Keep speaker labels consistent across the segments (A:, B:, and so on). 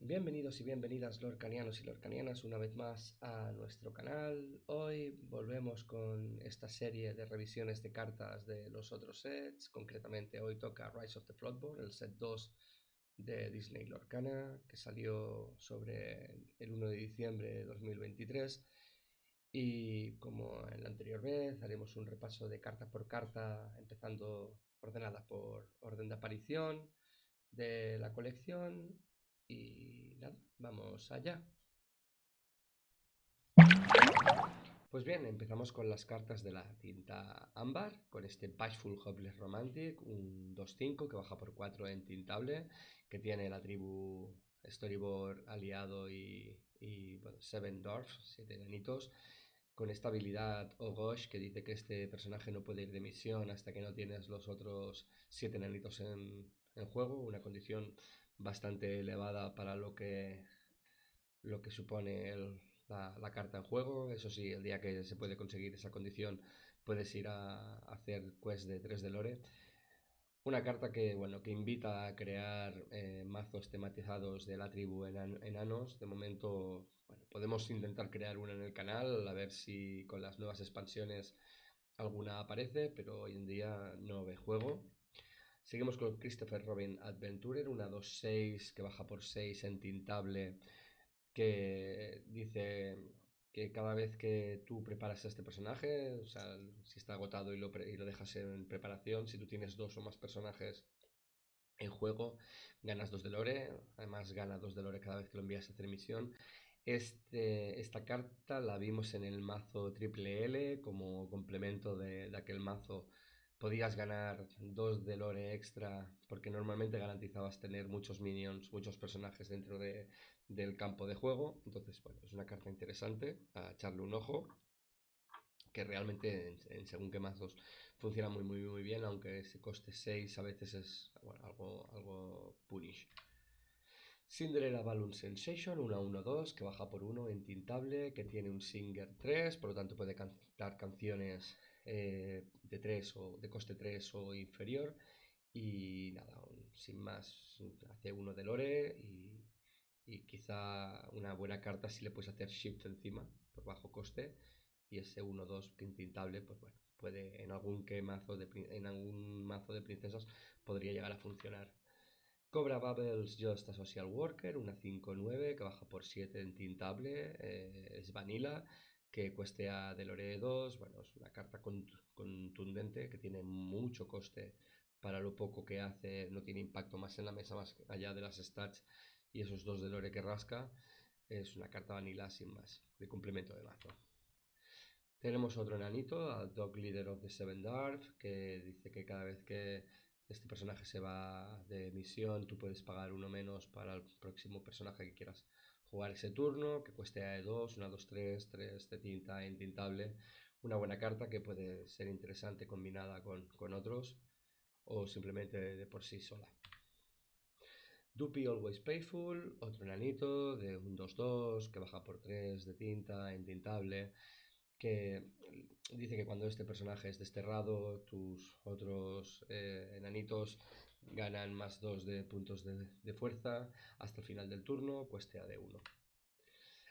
A: Bienvenidos y bienvenidas lorcanianos y lorcanianas una vez más a nuestro canal. Hoy volvemos con esta serie de revisiones de cartas de los otros sets. Concretamente hoy toca Rise of the Floodboard, el set 2 de Disney Lorcana, que salió sobre el 1 de diciembre de 2023. Y como en la anterior vez, haremos un repaso de carta por carta, empezando ordenada por orden de aparición de la colección. Y nada, vamos allá. Pues bien, empezamos con las cartas de la tinta ámbar, con este Bashful Hopeless Romantic, un 2-5 que baja por 4 en tintable, que tiene la tribu Storyboard aliado y bueno, Seven Dwarfs, 7 enanitos, con esta habilidad Ogosh que dice que este personaje no puede ir de misión hasta que no tienes los otros 7 enanitos en juego, una condición bastante elevada para lo que supone la carta en juego. Eso sí, el día que se puede conseguir esa condición puedes ir a hacer quest de 3 de lore. Una carta que, bueno, que invita a crear mazos tematizados de la tribu enanos. De momento, bueno, podemos intentar crear una en el canal, a ver si con las nuevas expansiones alguna aparece, pero hoy en día no ve juego. Seguimos con Christopher Robin Adventurer, una 2-6 que baja por 6 en tintable, que dice que cada vez que tú preparas a este personaje, o sea, si está agotado y lo dejas en preparación, si tú tienes 2 o más personajes en juego, ganas 2 de lore, además gana 2 de lore cada vez que lo envías a hacer misión. Esta carta la vimos en el mazo Triple L como complemento de aquel mazo. Podías ganar 2 de lore extra porque normalmente garantizabas tener muchos minions, muchos personajes dentro del campo de juego. Entonces, bueno, es una carta interesante a echarle un ojo, que realmente en según qué mazos funciona muy bien, aunque ese coste 6 a veces es bueno, algo punish. Cinderella Balloon Sensation, una 1-2 que baja por 1 en tintable, que tiene un Singer 3, por lo tanto puede cantar canciones de 3 o de coste 3 o inferior. Y nada, sin más, hace 1 de lore y quizá una buena carta si le puedes hacer shift encima por bajo coste. Y ese 1-2 intintable, pues bueno, puede en algún mazo de princesas podría llegar a funcionar. Cobra Bubbles Just a Social Worker, una 5-9 que baja por 7 en tintable, es vanilla, que cuestea de lore 2, bueno, es una carta contundente que tiene mucho coste para lo poco que hace, no tiene impacto más en la mesa más allá de las stats y esos 2 de lore que rasca, es una carta vanilla sin más, de complemento de mazo. Tenemos otro enanito, a Dog Leader of the Seven Dwarfs, que dice que cada vez que este personaje se va de misión, tú puedes pagar 1 menos para el próximo personaje que quieras jugar ese turno, que cueste AE2, una 2-3, 3 de tinta intintable. Una buena carta que puede ser interesante combinada con otros o simplemente de por sí sola. Duppy Always Payful, otro enanito de un 2-2 que baja por 3 de tinta intintable, que dice que cuando este personaje es desterrado, tus otros enanitos ganan más 2 de puntos de fuerza hasta el final del turno, cueste de 1.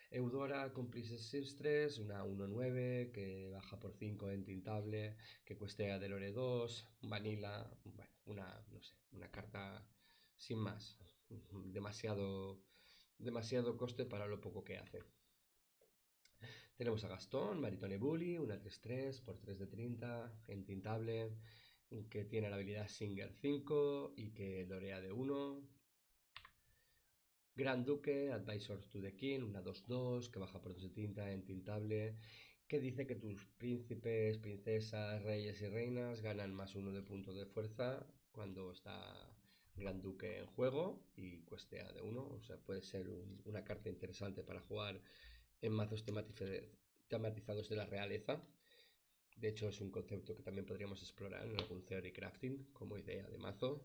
A: Eudora Complices Sisters, una 1-9 que baja por 5 en tintable, que cuestea de lore 2, vanilla, bueno, no sé, una carta sin más, demasiado coste para lo poco que hace. Tenemos a Gastón, Maritone Bully, una 3-3 por 3 de 30, entintable, que tiene la habilidad Singer 5 y que lorea de 1. Gran Duque, Advisor to the King, una 2-2 que baja por 2 de tinta, entintable, que dice que tus príncipes, princesas, reyes y reinas ganan más 1 de punto de fuerza cuando está Gran Duque en juego y cuestea de 1. O sea, puede ser una carta interesante para jugar en mazos tematizados de la realeza. De hecho, es un concepto que también podríamos explorar en algún theory crafting como idea de mazo.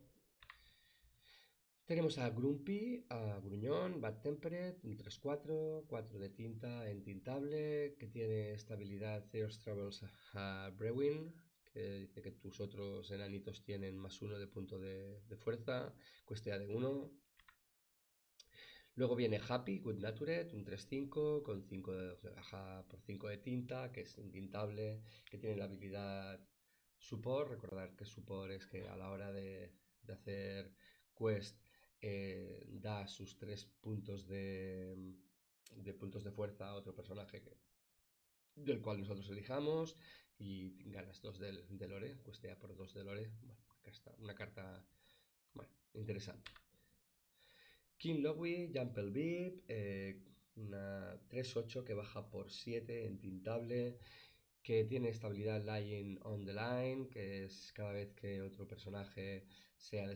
A: Tenemos a Grumpy, a Gruñón, Bad Tempered, un 3-4, 4 de tinta entintable, que tiene estabilidad Theos Travels a Brewin, que dice que tus otros enanitos tienen más 1 de punto de fuerza, cuestea de 1. Luego viene Happy, Good Natured, un 3-5 con 5 de baja por 5 de tinta, que es intintable, que tiene la habilidad Support. Recordar que Support es que a la hora de hacer quest da sus 3 puntos de puntos de fuerza a otro personaje del cual nosotros elijamos y ganas 2 de lore, cuestea por 2 de lore. Bueno, una carta bueno, interesante. King Lowy, Jumpel Beep, una 3-8 que baja por 7 en tintable, que tiene estabilidad Lying on the Line, que es cada vez que otro personaje sea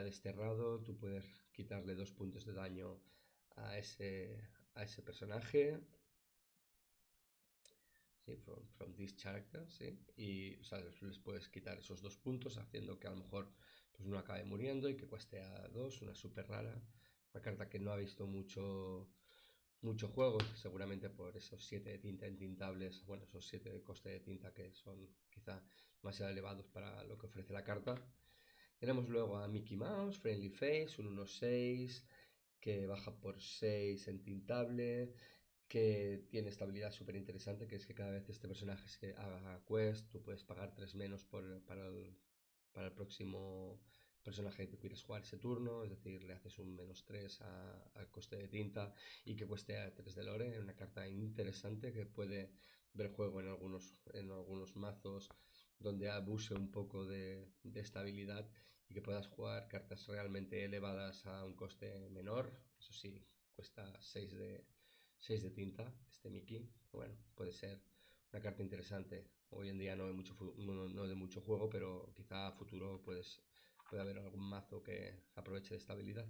A: desterrado, tú puedes quitarle 2 puntos de daño a ese personaje. Sí, from this character, sí. Y o sea, les puedes quitar esos 2 puntos, haciendo que a lo mejor pues, uno acabe muriendo y que cueste a 2, una súper rara. Una carta que no ha visto mucho juego, seguramente por esos 7 de tinta intintables, bueno, esos 7 de coste de tinta que son quizá demasiado elevados para lo que ofrece la carta. Tenemos luego a Mickey Mouse, Friendly Face, un 1-6, que baja por 6 en tintable, que tiene estabilidad súper interesante, que es que cada vez este personaje se haga quest, tú puedes pagar 3 menos para el próximo personaje que quieres jugar ese turno, es decir, le haces un -3 al coste de tinta y que cueste a 3 de lore, una carta interesante que puede ver juego en algunos mazos donde abuse un poco de estabilidad y que puedas jugar cartas realmente elevadas a un coste menor. Eso sí, cuesta 6 de tinta este Mickey. Bueno, puede ser una carta interesante. Hoy en día no de mucho juego, pero quizá a futuro puede haber algún mazo que aproveche de estabilidad.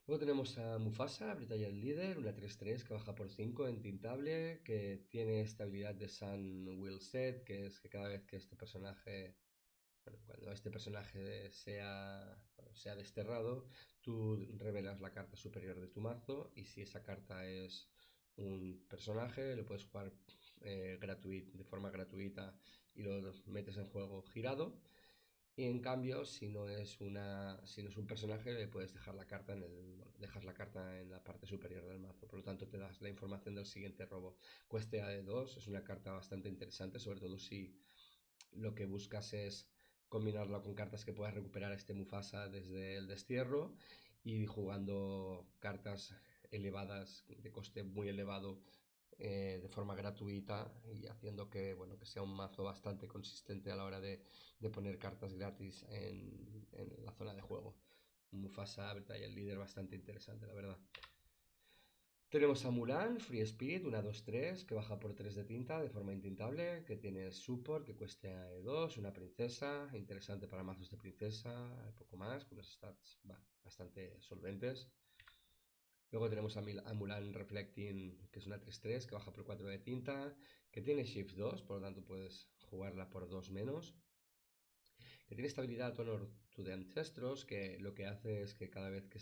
A: Luego tenemos a Mufasa, Britalia Leader, una 3-3 que baja por 5 en tintable, que tiene estabilidad de Sun Will Set, que es que cada vez que cuando este personaje sea desterrado, tú revelas la carta superior de tu mazo y si esa carta es un personaje, lo puedes jugar de forma gratuita y lo metes en juego girado. Y en cambio, si no es un personaje, le puedes dejar la carta dejas la carta en la parte superior del mazo. Por lo tanto, te das la información del siguiente robo. Cueste A de 2, es una carta bastante interesante, sobre todo si lo que buscas es combinarla con cartas que puedas recuperar este Mufasa desde el destierro y jugando cartas elevadas, de coste muy elevado, de forma gratuita y haciendo que sea un mazo bastante consistente a la hora de poner cartas gratis en la zona de juego. Un Mufasa, y el líder bastante interesante, la verdad. Tenemos a Mulan, Free Spirit, una 2-3 que baja por 3 de tinta de forma intintable, que tiene support, que cueste E2, una princesa, interesante para mazos de princesa, poco más, con unos stats bastante solventes. Luego tenemos a Mulan Reflecting, que es una 3-3 que baja por 4 de tinta, que tiene Shift 2, por lo tanto puedes jugarla por 2 menos. Que tiene estabilidad Honor to the Ancestors, que lo que hace es que cada vez que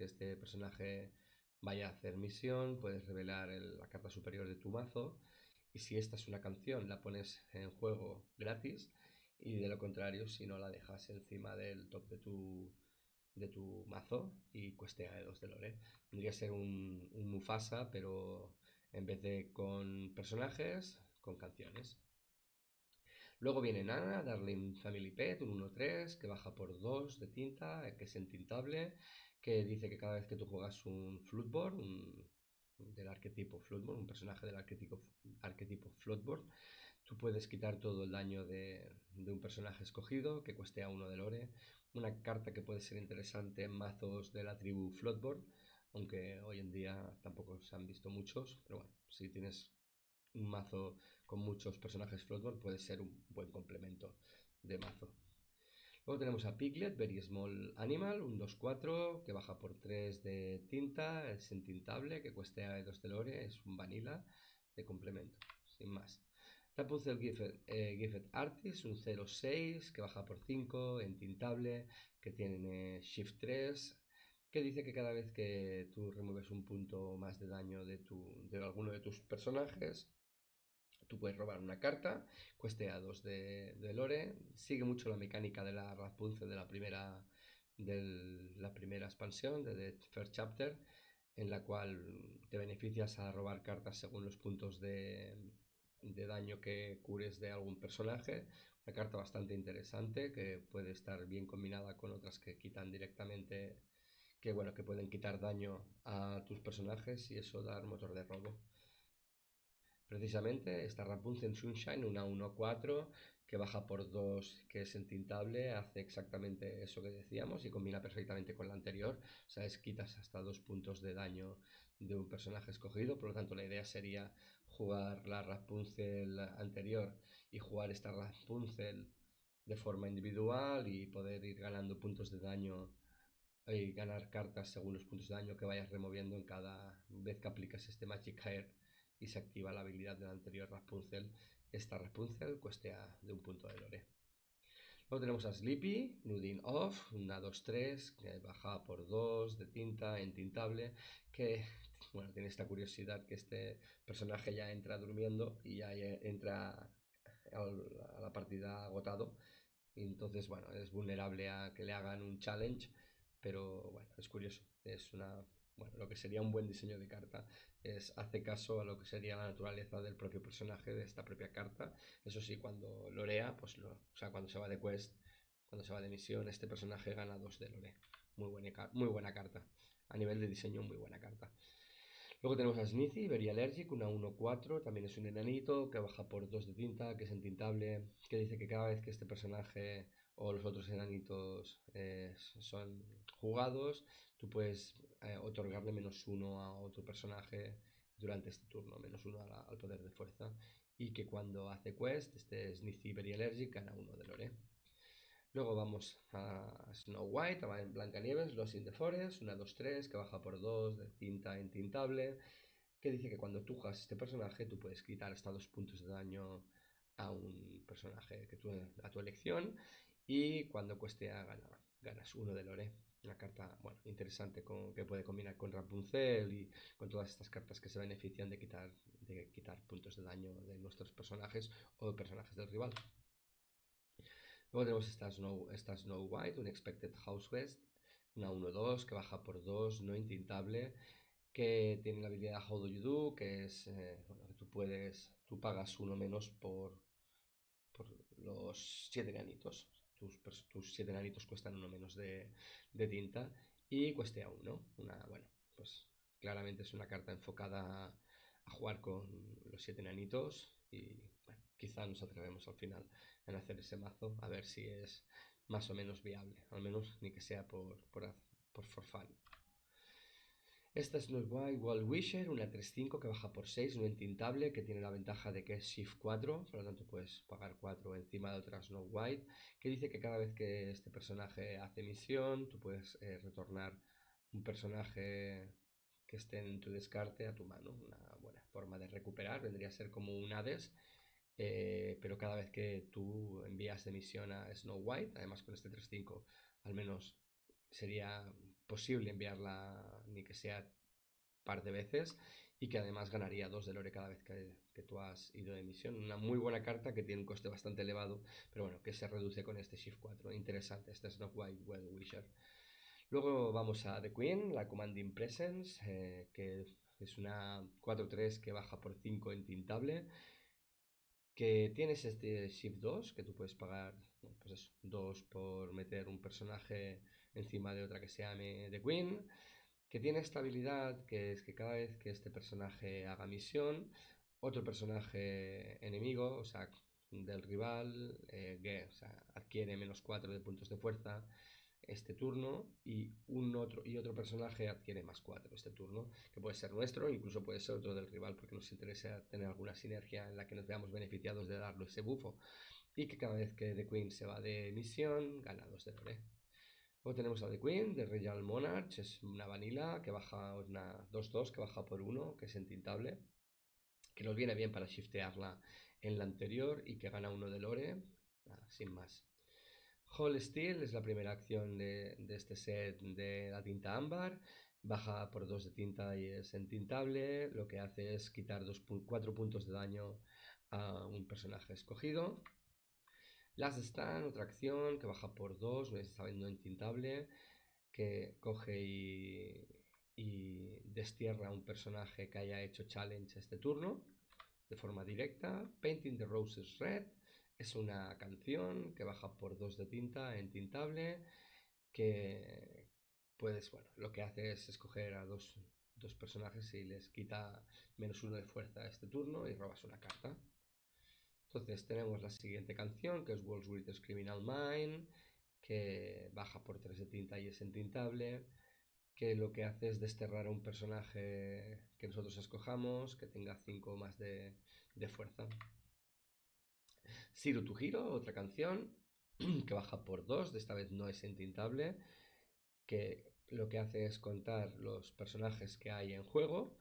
A: este personaje vaya a hacer misión, puedes revelar la carta superior de tu mazo. Y si esta es una canción, la pones en juego gratis. Y de lo contrario, si no, la dejas encima del top de tu mazo y cueste de 2 de lore. Tendría que ser un Mufasa, pero en vez de con personajes, con canciones. Luego viene Nana, Darling Family Pet, un 1-3, que baja por 2 de tinta, que es entintable, que dice que cada vez que tú juegas un Floodborn, del arquetipo Floodborn, un personaje del arquetipo Floodborn, tú puedes quitar todo el daño de un personaje escogido, que cueste a 1 de lore. Una carta que puede ser interesante en mazos de la tribu Floodborn, aunque hoy en día tampoco se han visto muchos, pero bueno, si tienes un mazo con muchos personajes Floodborn puede ser un buen complemento de mazo. Luego tenemos a Piglet, Very Small Animal, un 2-4 que baja por 3 de tinta, es entintable, que cueste a 2 de lore, es un vanilla de complemento, sin más. Rapunzel Gifted Artist, un 0-6 que baja por 5, entintable, que tiene Shift 3, que dice que cada vez que tú remueves un punto más de daño de alguno de tus personajes, tú puedes robar una carta, cueste a 2 de lore, sigue mucho la mecánica de la Rapunzel de la primera de la primera expansión, de The First Chapter, en la cual te beneficias a robar cartas según los puntos de daño que cures de algún personaje. Una carta bastante interesante que puede estar bien combinada con otras que quitan directamente, que bueno, que pueden quitar daño a tus personajes y eso dar motor de robo. Precisamente esta Rapunzel Sunshine, una 1-4 que baja por 2, que es entintable, hace exactamente eso que decíamos y combina perfectamente con la anterior. O sea, quitas hasta 2 puntos de daño de un personaje escogido. Por lo tanto, la idea sería jugar la Rapunzel anterior y jugar esta Rapunzel de forma individual y poder ir ganando puntos de daño y ganar cartas según los puntos de daño que vayas removiendo en cada vez que aplicas este Magic Hair y se activa la habilidad de la anterior Rapunzel. Esta Rapunzel cuesta de un punto de lore. Luego tenemos a Sleepy, Nudin Off, una 2-3, que baja por 2 de tinta, entintable, que bueno, tiene esta curiosidad que este personaje ya entra durmiendo y ya entra a la partida agotado. Y entonces, bueno, es vulnerable a que le hagan un challenge, pero bueno, es curioso. Es una, bueno, lo que sería un buen diseño de carta. Hace caso a lo que sería la naturaleza del propio personaje de esta propia carta. Eso sí, cuando lorea, pues o sea, cuando se va de quest, cuando se va de misión, este personaje gana 2 de lore. Muy buena carta. A nivel de diseño, muy buena carta. Luego tenemos a Sneezy, Very Allergic, una 1-4, también es un enanito que baja por 2 de tinta, que es entintable, que dice que cada vez que este personaje o los otros enanitos son jugados, tú puedes otorgarle -1 a otro personaje durante este turno, -1 al poder de fuerza, y que cuando hace quest, este Sneezy Very Allergic gana 1 de lore. Luego vamos a Snow White, a Blancanieves, Lost in the Forest, una 2-3 que baja por 2 de tinta entintable, que dice que cuando tú juegas este personaje tú puedes quitar hasta 2 puntos de daño a un personaje a tu elección y cuando cueste A ganas 1 de lore. Una carta, bueno, interesante que puede combinar con Rapunzel y con todas estas cartas que se benefician de quitar puntos de daño de nuestros personajes o de personajes del rival. Luego tenemos esta Snow White, un Expected House West, una 1-2 que baja por 2, no intintable, que tiene la habilidad How Do You Do, que es, bueno, que tú pagas uno menos por los 7 enanitos. Tus 7 enanitos cuestan uno menos de tinta y cueste a 1. Bueno, pues claramente es una carta enfocada a jugar con los 7 enanitos y bueno, quizá nos atrevemos al final en hacer ese mazo a ver si es más o menos viable, al menos ni que sea por for fun. Esta es White Wall Wisher, una 3-5 que baja por 6, no entintable, que tiene la ventaja de que es Shift 4, por lo tanto puedes pagar 4 encima de otra Snow White, que dice que cada vez que este personaje hace misión, tú puedes retornar un personaje que esté en tu descarte a tu mano. Una buena forma de recuperar, vendría a ser como un Hades, pero cada vez que tú envías de misión a Snow White, además con este 3-5 al menos sería posible enviarla ni que sea par de veces y que además ganaría 2 de lore cada vez que tú has ido de misión. Una muy buena carta que tiene un coste bastante elevado, pero bueno, que se reduce con este Shift 4. Interesante, este Snow White Well Wisher. Luego vamos a The Queen, la Commanding Presence, que es una 4-3 que baja por 5 entintable, que tienes este Shift 2, que tú puedes pagar, bueno, pues eso, 2 por meter un personaje encima de otra que se llame The Queen, que tiene esta habilidad que es que cada vez que este personaje haga misión, otro personaje enemigo, o sea, del rival, o sea, adquiere -4 de puntos de fuerza este turno y otro personaje adquiere +4 este turno, que puede ser nuestro, incluso puede ser otro del rival porque nos interesa tener alguna sinergia en la que nos veamos beneficiados de darle ese bufo y que cada vez que The Queen se va de misión gana 2 de lore. Luego tenemos a The Queen de Royal Monarch, es una vanilla que baja, una 2-2 que baja por 1, que es entintable, que nos viene bien para shiftearla en la anterior y que gana 1 de lore, nada, sin más. Whole Steel es la primera acción de este set de la tinta ámbar, baja por 2 de tinta y es entintable, lo que hace es quitar 4 puntos de daño a un personaje escogido. Last Stand, otra acción que baja por 2, esta vez no entintable, que coge y destierra a un personaje que haya hecho challenge este turno de forma directa. Painting the Roses Red es una canción que baja por 2 de tinta entintable, que puedes, bueno, lo que hace es escoger a dos personajes y les quita -1 de fuerza a este turno y robas una carta. Entonces tenemos la siguiente canción, que es World's Greatest Criminal Mind, que baja por 3 de tinta y es entintable, que lo que hace es desterrar a un personaje que nosotros escojamos, que tenga 5 o más de fuerza. Zero to Hero, otra canción, que baja por 2, de esta vez no es entintable, que lo que hace es contar los personajes que hay en juego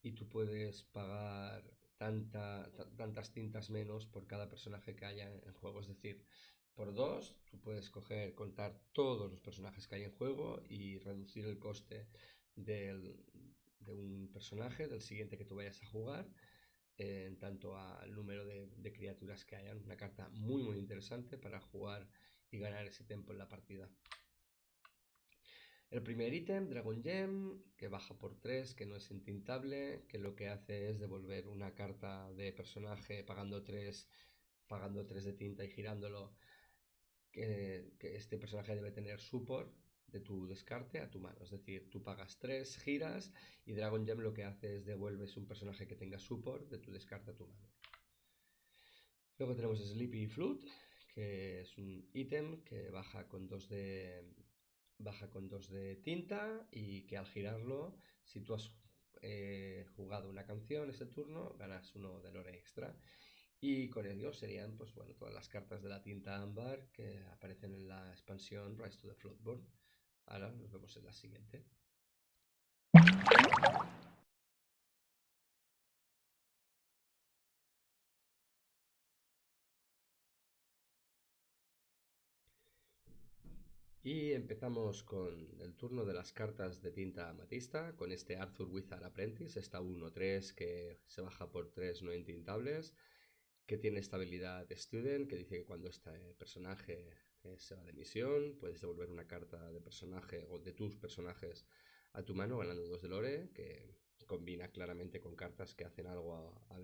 A: y tú puedes pagar tantas tintas menos por cada personaje que haya en juego. Es decir, por 2 tú puedes contar todos los personajes que hay en juego y reducir el coste de un personaje, del siguiente que tú vayas a jugar, en tanto al número de criaturas que hayan. Una carta muy muy interesante para jugar y ganar ese tiempo en la partida. El primer ítem, Dragon Gem, que baja por 3, que no es entintable, que lo que hace es devolver una carta de personaje pagando 3 de tinta y girándolo, que este personaje debe tener support de tu descarte a tu mano. Es decir, tú pagas 3, giras y Dragon Gem lo que hace es devuelves un personaje que tenga support de tu descarte a tu mano. Luego tenemos Sleepy Flute, que es un ítem que baja con 2 de tinta y que al girarlo, si tú has jugado una canción ese turno, ganas 1 de lore extra. Y con ello serían, pues bueno, todas las cartas de la tinta ámbar que aparecen en la expansión Rise to the Floodborn. Ahora nos vemos en la siguiente. Y empezamos con el turno de las cartas de tinta amatista, con este Arthur Wizard Apprentice, esta 1-3 que se baja por 3 no entintables, que tiene esta habilidad Student, que dice que cuando este personaje se va de misión, puedes devolver una carta de personaje o de tus personajes a tu mano ganando 2 de lore, que combina claramente con cartas que hacen algo al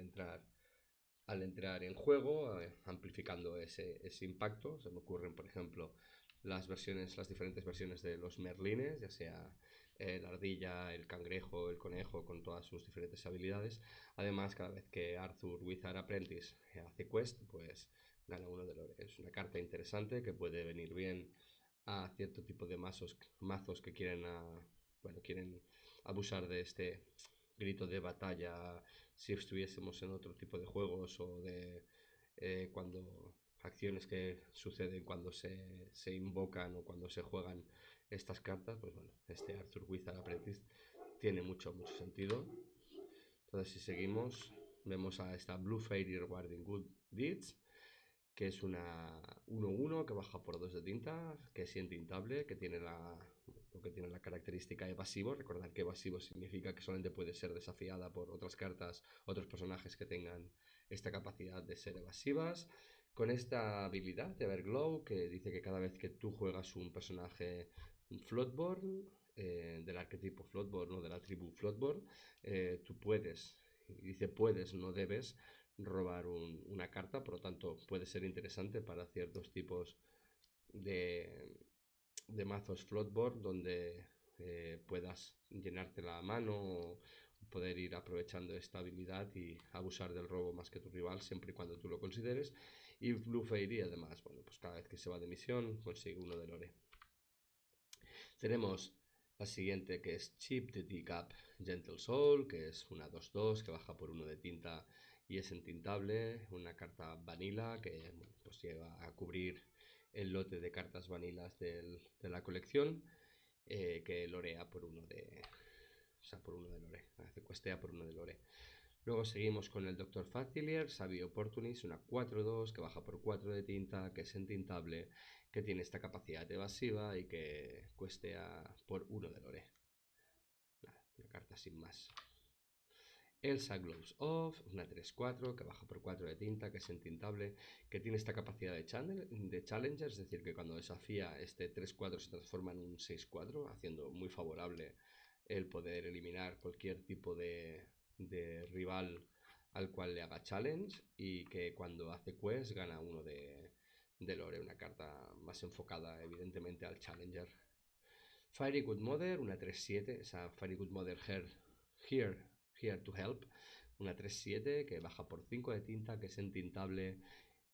A: entrar en juego, amplificando ese impacto. Se me ocurren, por ejemplo, las diferentes versiones de los merlines, ya sea la ardilla, el cangrejo, el conejo, con todas sus diferentes habilidades. Además, cada vez que Arthur Wizard Apprentice hace quest, pues gana 1 de lore. Es una carta interesante que puede venir bien a cierto tipo de mazos que quieren abusar de este grito de batalla si estuviésemos en otro tipo de juegos o de cuando acciones que suceden cuando se invocan o cuando se juegan estas cartas. Pues bueno, este Arthur Wizard Apprentice tiene mucho sentido. Entonces, si seguimos, vemos a esta Blue Fairy Rewarding Good Deeds, que es una 1-1 que baja por 2 de tinta, que es intintable, que tiene la característica evasivo. Recordad que evasivo significa que solamente puede ser desafiada por otras cartas, otros personajes que tengan esta capacidad de ser evasivas. Con esta habilidad de Everglow, que dice que cada vez que tú juegas un personaje Floodborn, del arquetipo Floodborn o de la tribu Floodborn, tú puedes, y dice puedes, no debes, robar una carta, por lo tanto puede ser interesante para ciertos tipos de mazos Floodboard donde puedas llenarte la mano o poder ir aprovechando esta habilidad y abusar del robo más que tu rival, siempre y cuando tú lo consideres. Y Blue Fairy, además, bueno, pues cada vez que se va de misión consigue 1 de lore. Tenemos la siguiente, que es Chip the Teacup Gentle Soul, que es una 2-2 que baja por 1 de tinta y es entintable. Una carta vanilla que pues lleva a cubrir el lote de cartas vanilas de la colección, que lorea por 1 de... O sea, por 1 de lore. Hace cuestea por 1 de lore. Luego seguimos con el Dr. Facilier, Savvy Opportunist, una 4-2 que baja por 4 de tinta, que es entintable, que tiene esta capacidad evasiva y que cuestea por 1 de lore. Nada, una carta sin más. Elsa Gloves Off, una 3-4 que baja por 4 de tinta, que es intintable, que tiene esta capacidad de challenger, es decir, que cuando desafía este 3-4 se transforma en un 6-4, haciendo muy favorable el poder eliminar cualquier tipo de rival al cual le haga challenge, y que cuando hace quest gana uno de lore, una carta más enfocada evidentemente al challenger. Fairy Good Mother, una 3-7, esa Fairy Good Mother Here to Help, una 3-7 que baja por 5 de tinta, que es entintable,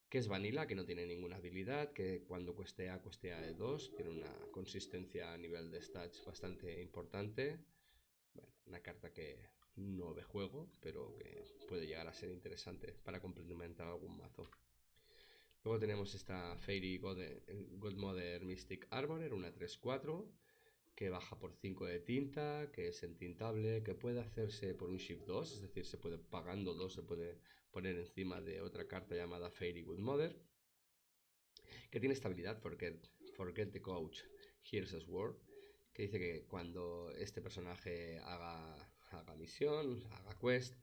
A: que es vanilla, que no tiene ninguna habilidad, que cuando cuestea de 2, tiene una consistencia a nivel de stats bastante importante. Bueno, una carta que no ve juego, pero que puede llegar a ser interesante para complementar algún mazo. Luego tenemos esta Fairy Godmother Mystic Armorer, una 3-4, que baja por 5 de tinta, que es entintable, que puede hacerse por un Shift 2, es decir, se puede pagando 2, se puede poner encima de otra carta llamada Fairy Godmother, que tiene estabilidad, Forget the Coach, Here's a Sword, que dice que cuando este personaje haga misión, haga quest,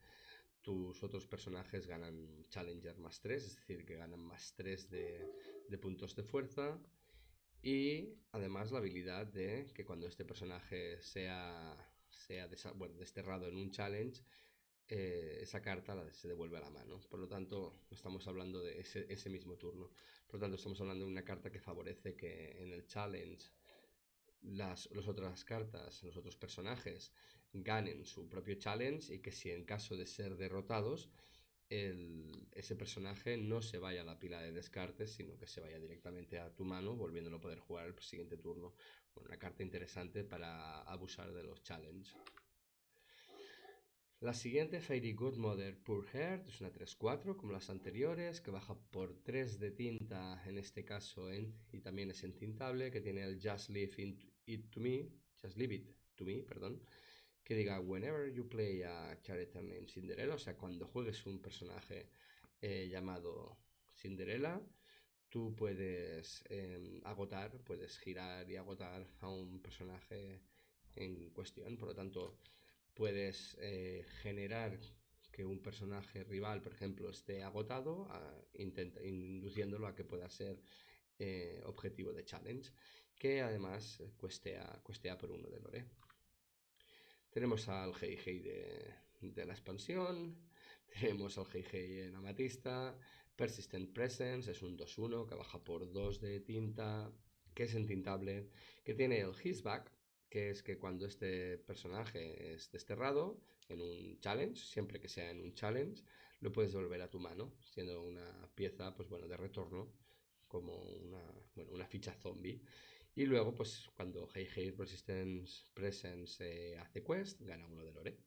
A: tus otros personajes ganan Challenger más 3, es decir, que ganan más 3 de puntos de fuerza. Y además la habilidad de que cuando este personaje sea desterrado en un challenge, esa carta se devuelve a la mano. Por lo tanto, estamos hablando de ese mismo turno. Por lo tanto, estamos hablando de una carta que favorece que en el challenge las otras cartas, los otros personajes ganen su propio challenge, y que si en caso de ser derrotados, ese personaje no se vaya a la pila de descartes, sino que se vaya directamente a tu mano, volviéndolo a poder jugar el siguiente turno. Bueno, una carta interesante para abusar de los challenges. La siguiente, Fairy Godmother Poor Heart, es una 3-4 como las anteriores, que baja por 3 de tinta en este caso, y también es entintable, que tiene el Just Leave It to Me, perdón, que diga whenever you play a character named Cinderella, o sea, cuando juegues un personaje llamado Cinderella, tú puedes puedes girar y agotar a un personaje en cuestión. Por lo tanto, puedes generar que un personaje rival, por ejemplo, esté agotado, induciéndolo a que pueda ser objetivo de challenge, que además cuestea por 1 de lore. Tenemos al Heihei de la expansión, tenemos al Heihei en amatista, Persistent Presence, es un 2-1 que baja por 2 de tinta, que es entintable, que tiene el His Back, que es que cuando este personaje es desterrado en un challenge, siempre que sea en un challenge, lo puedes devolver a tu mano, siendo una pieza, pues bueno, de retorno, como una ficha zombie. Y luego, pues cuando Heihei Persistence Presence hace quest, gana 1 de lore.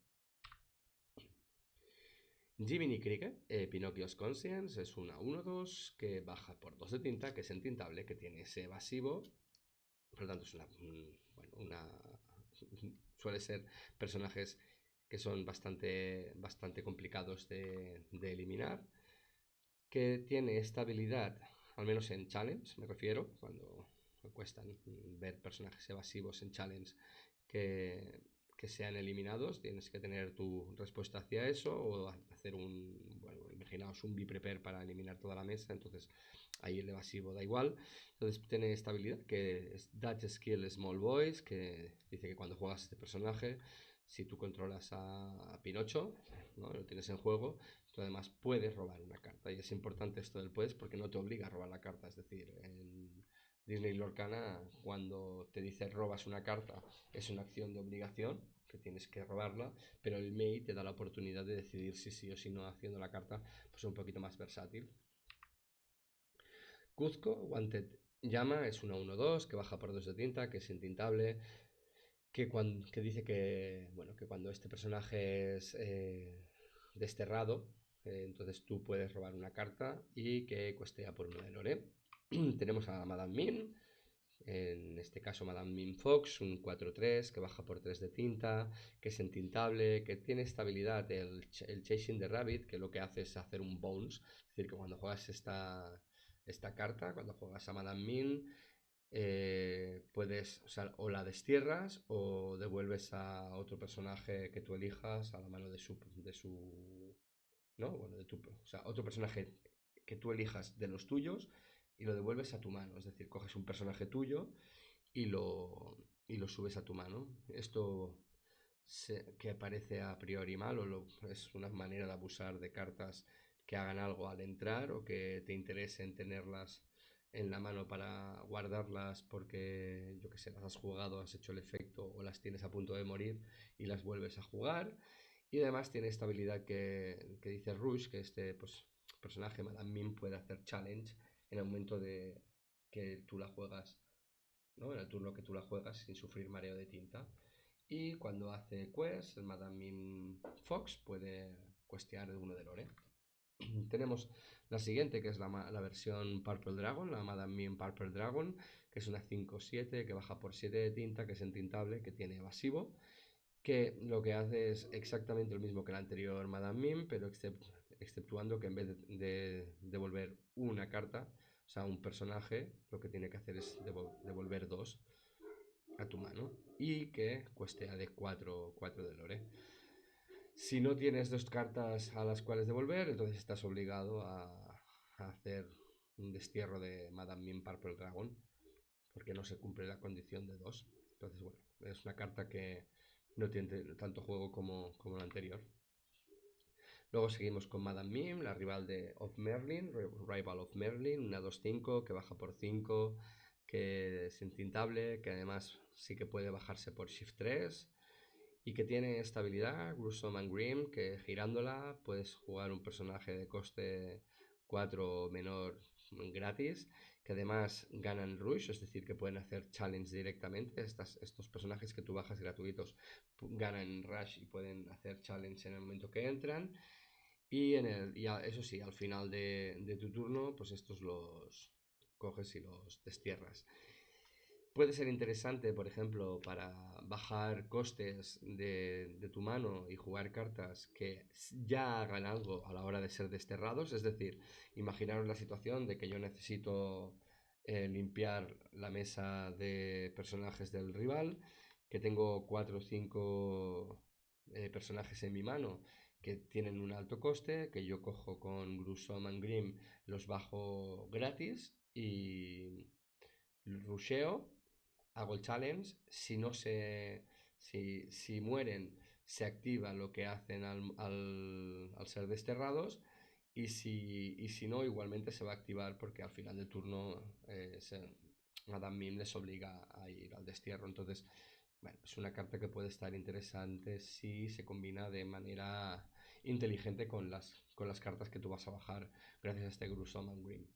A: Jiminy Cricket, Pinocchio's Conscience, es una 1-2 que baja por 2 de tinta, que es entintable, que tiene ese evasivo. Por lo tanto, es suele ser personajes que son bastante complicados de eliminar. Que tiene esta habilidad, al menos en challenge, me refiero, cuando cuestan ver personajes evasivos en challenge que sean eliminados, tienes que tener tu respuesta hacia eso, o hacer imaginaos un be-prepare para eliminar toda la mesa, entonces ahí el evasivo da igual. Entonces tiene esta habilidad que es Dutch Skill Small Boys, que dice que cuando juegas este personaje, si tú controlas a Pinocho, ¿no?, lo tienes en juego, tú además puedes robar una carta. Y es importante esto del puedes, porque no te obliga a robar la carta. Es decir, en Disney Lorcana, cuando te dice robas una carta, es una acción de obligación, que tienes que robarla, pero el Mei te da la oportunidad de decidir si sí o si no, haciendo la carta pues un poquito más versátil. Cuzco Wanted Llama es una 1-2 que baja por 2 de tinta, que es intintable, que dice que cuando este personaje es desterrado, entonces tú puedes robar una carta, y que cuestea por 1 de lore. Tenemos a Madame Mim, en este caso Madame Mim Fox, un 4-3 que baja por 3 de tinta, que es entintable, que tiene estabilidad el Chasing the Rabbit, que lo que hace es hacer un bounce, es decir, que cuando juegas esta carta, cuando juegas a Madame Mim, puedes, o sea, o la destierras o devuelves a otro personaje que tú elijas a la mano de su, ¿no? Bueno, o sea, otro personaje que tú elijas de los tuyos y lo devuelves a tu mano. Es decir, coges un personaje tuyo y lo subes a tu mano. Esto que parece a priori mal es una manera de abusar de cartas que hagan algo al entrar o que te interesen tenerlas en la mano para guardarlas porque, yo que sé, las has jugado, has hecho el efecto o las tienes a punto de morir y las vuelves a jugar. Y además tiene esta habilidad que dice Rush, que este pues, personaje, Madame Mim, puede hacer challenge en el momento de que tú la juegas, ¿no? En el turno que tú la juegas sin sufrir mareo de tinta. Y cuando hace quest, el Madame Mim Fox puede questear de uno de lore. Tenemos la siguiente, que es la versión Purple Dragon, la Madame Mim Purple Dragon, que es una 5/7 que baja por 7 de tinta, que es entintable, que tiene evasivo, que lo que hace es exactamente lo mismo que el anterior Madame Mim, pero exceptuando que en vez de devolver una carta, o sea, un personaje, lo que tiene que hacer es devolver dos a tu mano y que cueste de 4 de lore. Si no tienes dos cartas a las cuales devolver, entonces estás obligado a hacer un destierro de Madame Mim Purple Dragon, porque no se cumple la condición de dos. Entonces, bueno, es una carta que no tiene tanto juego como la anterior. Luego seguimos con Madame Mim, la rival de of Merlin, Rival of Merlin, una 2/5 que baja por 5, que es intintable, que además sí que puede bajarse por Shift 3 y que tiene estabilidad, Gruesome and Grim, que girándola puedes jugar un personaje de coste 4 menor gratis, que además ganan Rush, es decir, que pueden hacer challenge directamente. Estos personajes que tú bajas gratuitos ganan Rush y pueden hacer challenge en el momento que entran. Eso sí, al final de tu turno, pues estos los coges y los destierras. Puede ser interesante, por ejemplo, para bajar costes de tu mano y jugar cartas que ya hagan algo a la hora de ser desterrados. Es decir, imaginaros la situación de que yo necesito limpiar la mesa de personajes del rival, que tengo 4 o 5 personajes en mi mano que tienen un alto coste, que yo cojo con Gruesome and Grim, los bajo gratis y rusheo, hago el challenge. Si no se. Si mueren, se activa lo que hacen al ser desterrados. Y si no, igualmente se va a activar porque al final del turno Madame Mim les obliga a ir al destierro. Entonces, bueno, es una carta que puede estar interesante si se combina de manera inteligente con las cartas que tú vas a bajar gracias a este Gruesome and Grim.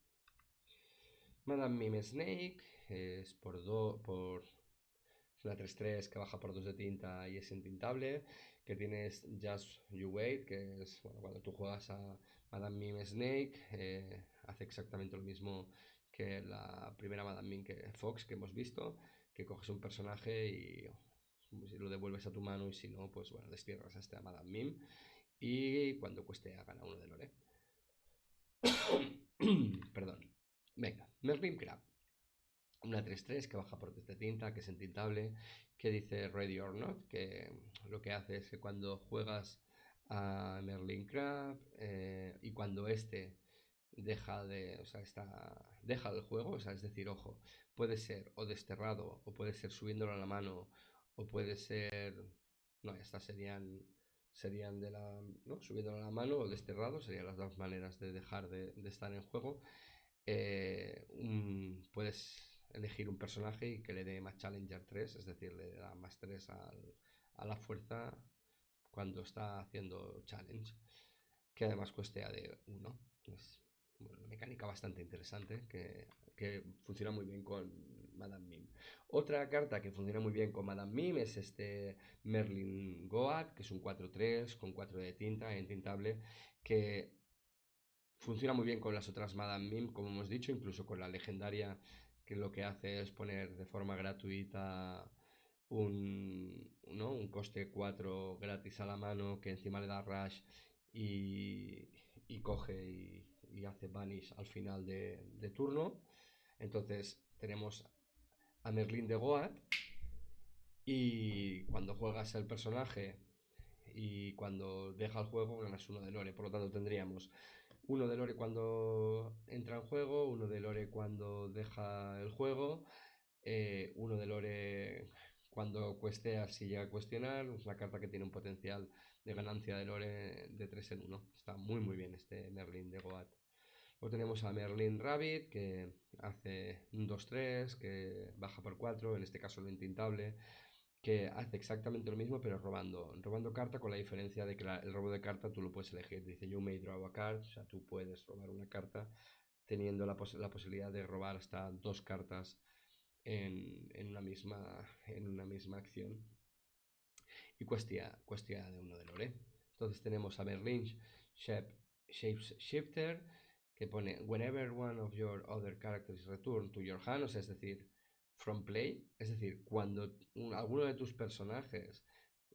A: Madame Mime Snake es por una 3/3 que baja por 2 de tinta y es intintable. Que tienes Just You Wait, que es bueno, cuando tú juegas a Madame Mime Snake, hace exactamente lo mismo que la primera Madame Mime Fox que hemos visto, que coges un personaje y lo devuelves a tu mano y si no, pues bueno, destierras a este Madame Mime y cuando cueste gana uno de lore. Perdón. Venga, Merlin Crab. Una 3/3 que baja por de tinta, que es entintable, que dice Ready or Not, que lo que hace es que cuando juegas a Merlin Crab y cuando este deja el juego, o sea, es decir, ojo, puede ser o desterrado, o puede ser subiéndolo a la mano, o puede ser, no, estas serían ¿no? Subiéndolo a la mano o desterrado, serían las dos maneras de dejar de estar en juego. Puedes elegir un personaje y que le dé más Challenger 3, es decir, le da más 3 a la fuerza cuando está haciendo challenge, que además cueste de 1. Es una mecánica bastante interesante que funciona muy bien con Madame Mim. Otra carta que funciona muy bien con Madame Mim es este Merlin Goat, que es un 4/3 con 4 de tinta, entintable, que funciona muy bien con las otras Madame Mim, como hemos dicho, incluso con la legendaria, que lo que hace es poner de forma gratuita un coste 4 gratis a la mano, que encima le da rush y coge y hace banish al final de turno. Entonces tenemos a Merlín de Goat, y cuando juegas el personaje y cuando deja el juego ganas uno de lore. Por lo tanto tendríamos uno de lore cuando entra en juego, uno de lore cuando deja el juego, uno de lore cuando cuestea si llega a cuestionar. Es una carta que tiene un potencial de ganancia de lore de 3 en 1. Está muy muy bien este Merlin de Goat. Luego tenemos a Merlin Rabbit, que hace un 2-3, que baja por 4, en este caso lo intintable, que hace exactamente lo mismo pero robando carta, con la diferencia de que el robo de carta tú lo puedes elegir. Dice you may draw a card, o sea, tú puedes robar una carta teniendo la posibilidad de robar hasta 2 cartas en una misma acción. Y cuestia de uno de lore. Entonces tenemos a Merlin Shapeshifter, que pone whenever one of your other characters is returned to your hand, o sea, es decir, from play, es decir, cuando alguno de tus personajes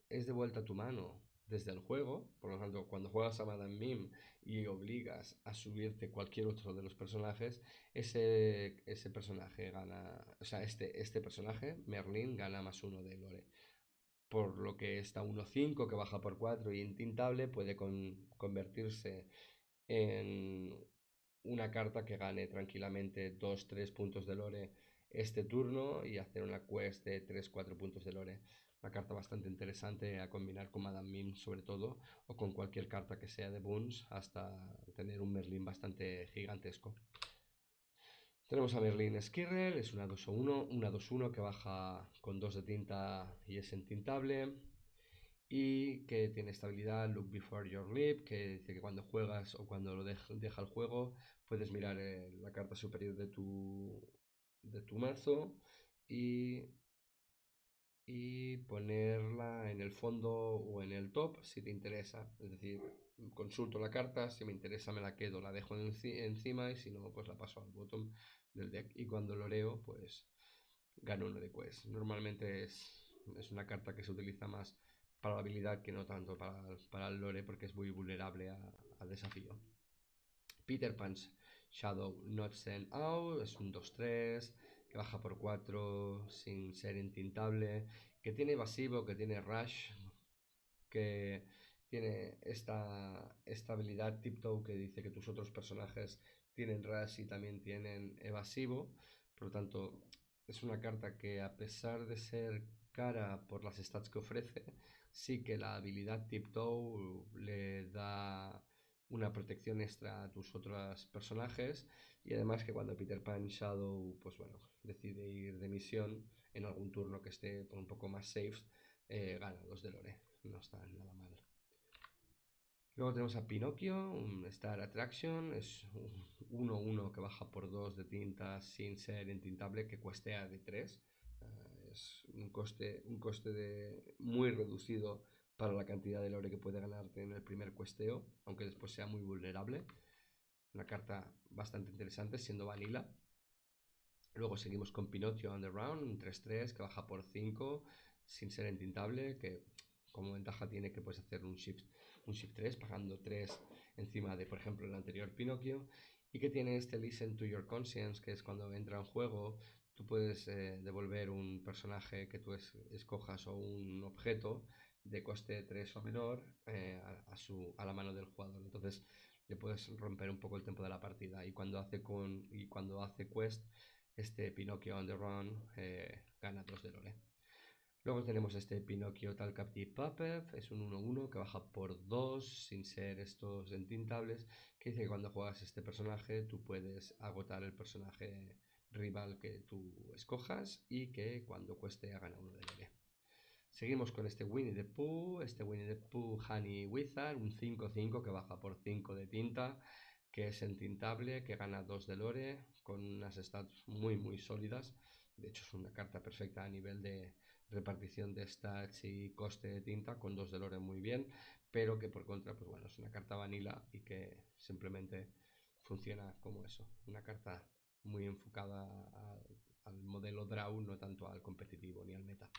A: es de vuelta a tu mano desde el juego. Por lo tanto, cuando juegas a Madame Mim y obligas a subirte cualquier otro de los personajes, ese personaje gana, o sea, este personaje, Merlin, gana +1 de lore. Por lo que está 1-5, que baja por 4 y intintable, puede convertirse en una carta que gane tranquilamente 2-3 puntos de lore este turno y hacer una quest de 3-4 puntos de lore. Una carta bastante interesante a combinar con Madame Mim sobre todo, o con cualquier carta que sea de boons, hasta tener un Merlin bastante gigantesco. Tenemos a Merlin Skirrel, es una 2-1 que baja con 2 de tinta y es entintable, y que tiene estabilidad Look Before Your Leap, que dice que cuando juegas o cuando lo deja el juego puedes mirar la carta superior de tu mazo y ponerla en el fondo o en el top si te interesa. Es decir, consulto la carta, si me interesa me la quedo, la dejo encima, y si no, pues la paso al bottom del deck. Y cuando lo leo, pues gano uno de quest. Normalmente es una carta que se utiliza más para la habilidad que no tanto para el lore, porque es muy vulnerable al desafío. Peter Pan's Shadow Not Sent Out es un 2-3 que baja por 4 sin ser intintable, que tiene evasivo, que tiene rush, que tiene esta habilidad tiptoe que dice que tus otros personajes tienen rush y también tienen evasivo. Por lo tanto, es una carta que, a pesar de ser cara por las stats que ofrece, sí que la habilidad tiptoe le da una protección extra a tus otros personajes. Y además que cuando Peter Pan Shadow, pues bueno, decide ir de misión en algún turno que esté un poco más safe, gana 2 de lore. No está nada mal. Luego tenemos a Pinocchio, un Star Attraction, es un 1-1 que baja por 2 de tinta sin ser intintable, que cuestea de 3. Es un coste muy reducido para la cantidad de lore que puede ganarte en el primer cuesteo, aunque después sea muy vulnerable. Una carta bastante interesante siendo vanilla. Luego seguimos con Pinocchio Underground, un 3-3 que baja por 5 sin ser intintable, que como ventaja tiene que puedes hacer un shift 3 pagando 3 encima de, por ejemplo, el anterior Pinocchio, y que tiene este Listen to Your Conscience, que es cuando entra en juego tú puedes devolver un personaje que tú escojas o un objeto de coste 3 o menor a la mano del jugador. Entonces le puedes romper un poco el tiempo de la partida, y cuando hace quest, este Pinocchio on the Run gana 2 de lore. Luego tenemos este Pinocchio Tal Captive Puppet, es un 1-1 que baja por 2 sin ser estos entintables, que dice que cuando juegas este personaje tú puedes agotar el personaje rival que tú escojas, y que cuando cueste gana 1 de lore. Seguimos con este Winnie the Pooh Honey Wizard, un 5-5 que baja por 5 de tinta, que es entintable, que gana 2 de lore, con unas stats muy muy sólidas. De hecho es una carta perfecta a nivel de repartición de stats y coste de tinta, con 2 de lore muy bien, pero que por contra, pues bueno, es una carta vanilla y que simplemente funciona como eso, una carta muy enfocada al modelo draw, no tanto al competitivo ni al meta.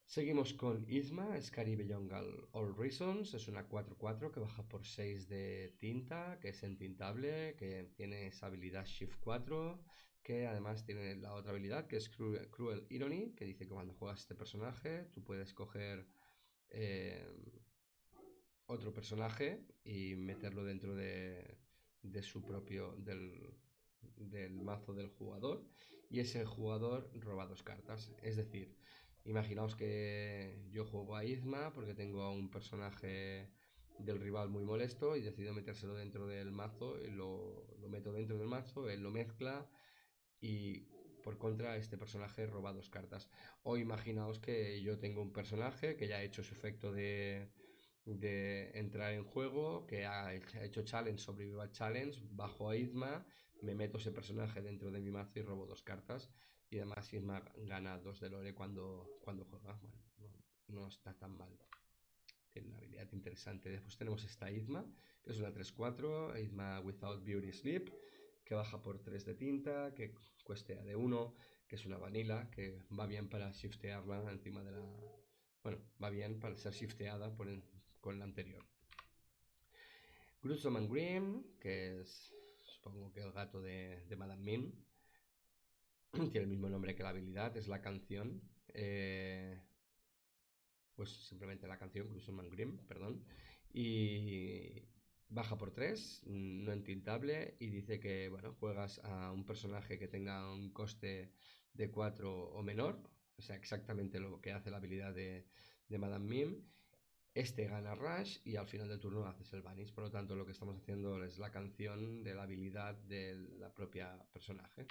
A: Seguimos con Yzma, Scary Jungle All Reasons, es una 4-4 que baja por 6 de tinta, que es entintable, que tiene esa habilidad Shift 4, que además tiene la otra habilidad que es Cruel Irony, que dice que cuando juegas este personaje tú puedes coger otro personaje y meterlo dentro de su propio, del mazo del jugador, y ese jugador roba 2 cartas. Es decir, imaginaos que yo juego a Izma porque tengo a un personaje del rival muy molesto y decido metérselo dentro del mazo y lo meto dentro del mazo, él lo mezcla y por contra este personaje roba 2 cartas. O imaginaos que yo tengo un personaje que ya ha hecho su efecto de entrar en juego, que ha hecho challenge, sobreviva challenge, bajo a Izma, me meto ese personaje dentro de mi mazo y robo 2 cartas. Y además Izma gana 2 de lore cuando juega. Bueno, no está tan mal. Tiene una habilidad interesante. Después tenemos esta Izma, que es una 3-4, Izma Without Beauty Sleep, que baja por 3 de tinta, que cueste de 1, que es una vanilla, que va bien para shiftearla encima de la... Bueno, va bien para ser shifteada con la anterior. Gruesome and Grim, que es supongo que el gato de Madame Mim, tiene el mismo nombre que la habilidad, es la canción. Pues simplemente la canción, Gruesome and Grim, perdón. Y baja por 3, no entintable, y dice que, bueno, juegas a un personaje que tenga un coste de 4 o menor, o sea, exactamente lo que hace la habilidad de Madame Mim. Este gana Rush y al final del turno haces el Vanish. Por lo tanto, lo que estamos haciendo es la canción de la habilidad de la propia personaje.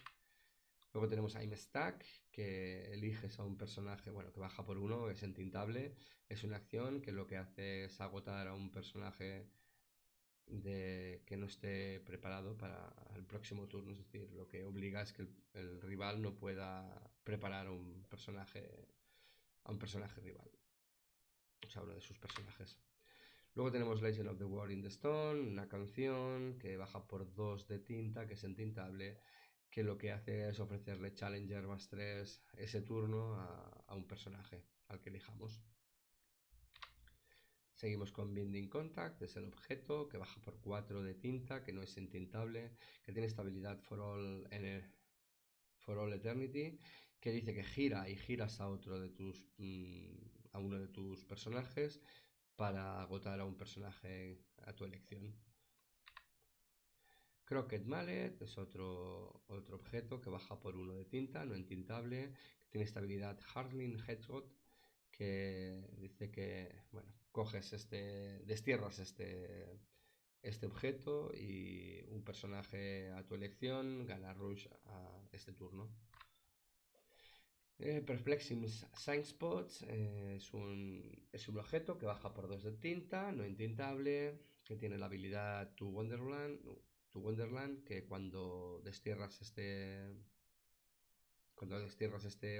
A: Luego tenemos a I'm Stack, que eliges a un personaje, bueno, que baja por 1, es entintable. Es una acción que lo que hace es agotar a un personaje que no esté preparado para el próximo turno. Es decir, lo que obliga es que el rival no pueda preparar a un personaje rival. O sea, uno de sus personajes. Luego tenemos Legend of the War in the Stone, una canción que baja por 2 de tinta, que es entintable, que lo que hace es ofrecerle Challenger más 3 ese turno a un personaje al que elijamos. Seguimos con Binding Contact, es el objeto que baja por 4 de tinta, que no es entintable, que tiene estabilidad for all Eternity, que dice que gira y giras a otro de a uno de tus personajes para agotar a un personaje a tu elección. Crooked Mallet es otro objeto que baja por 1 de tinta, no entintable, que tiene estabilidad Hardling Hedgehog, que dice que, bueno, destierras este objeto y un personaje a tu elección gana Rush a este turno. Perplexing Signspot es un objeto que baja por 2 de tinta, no entintable, que tiene la habilidad To Wonderland, que cuando destierras este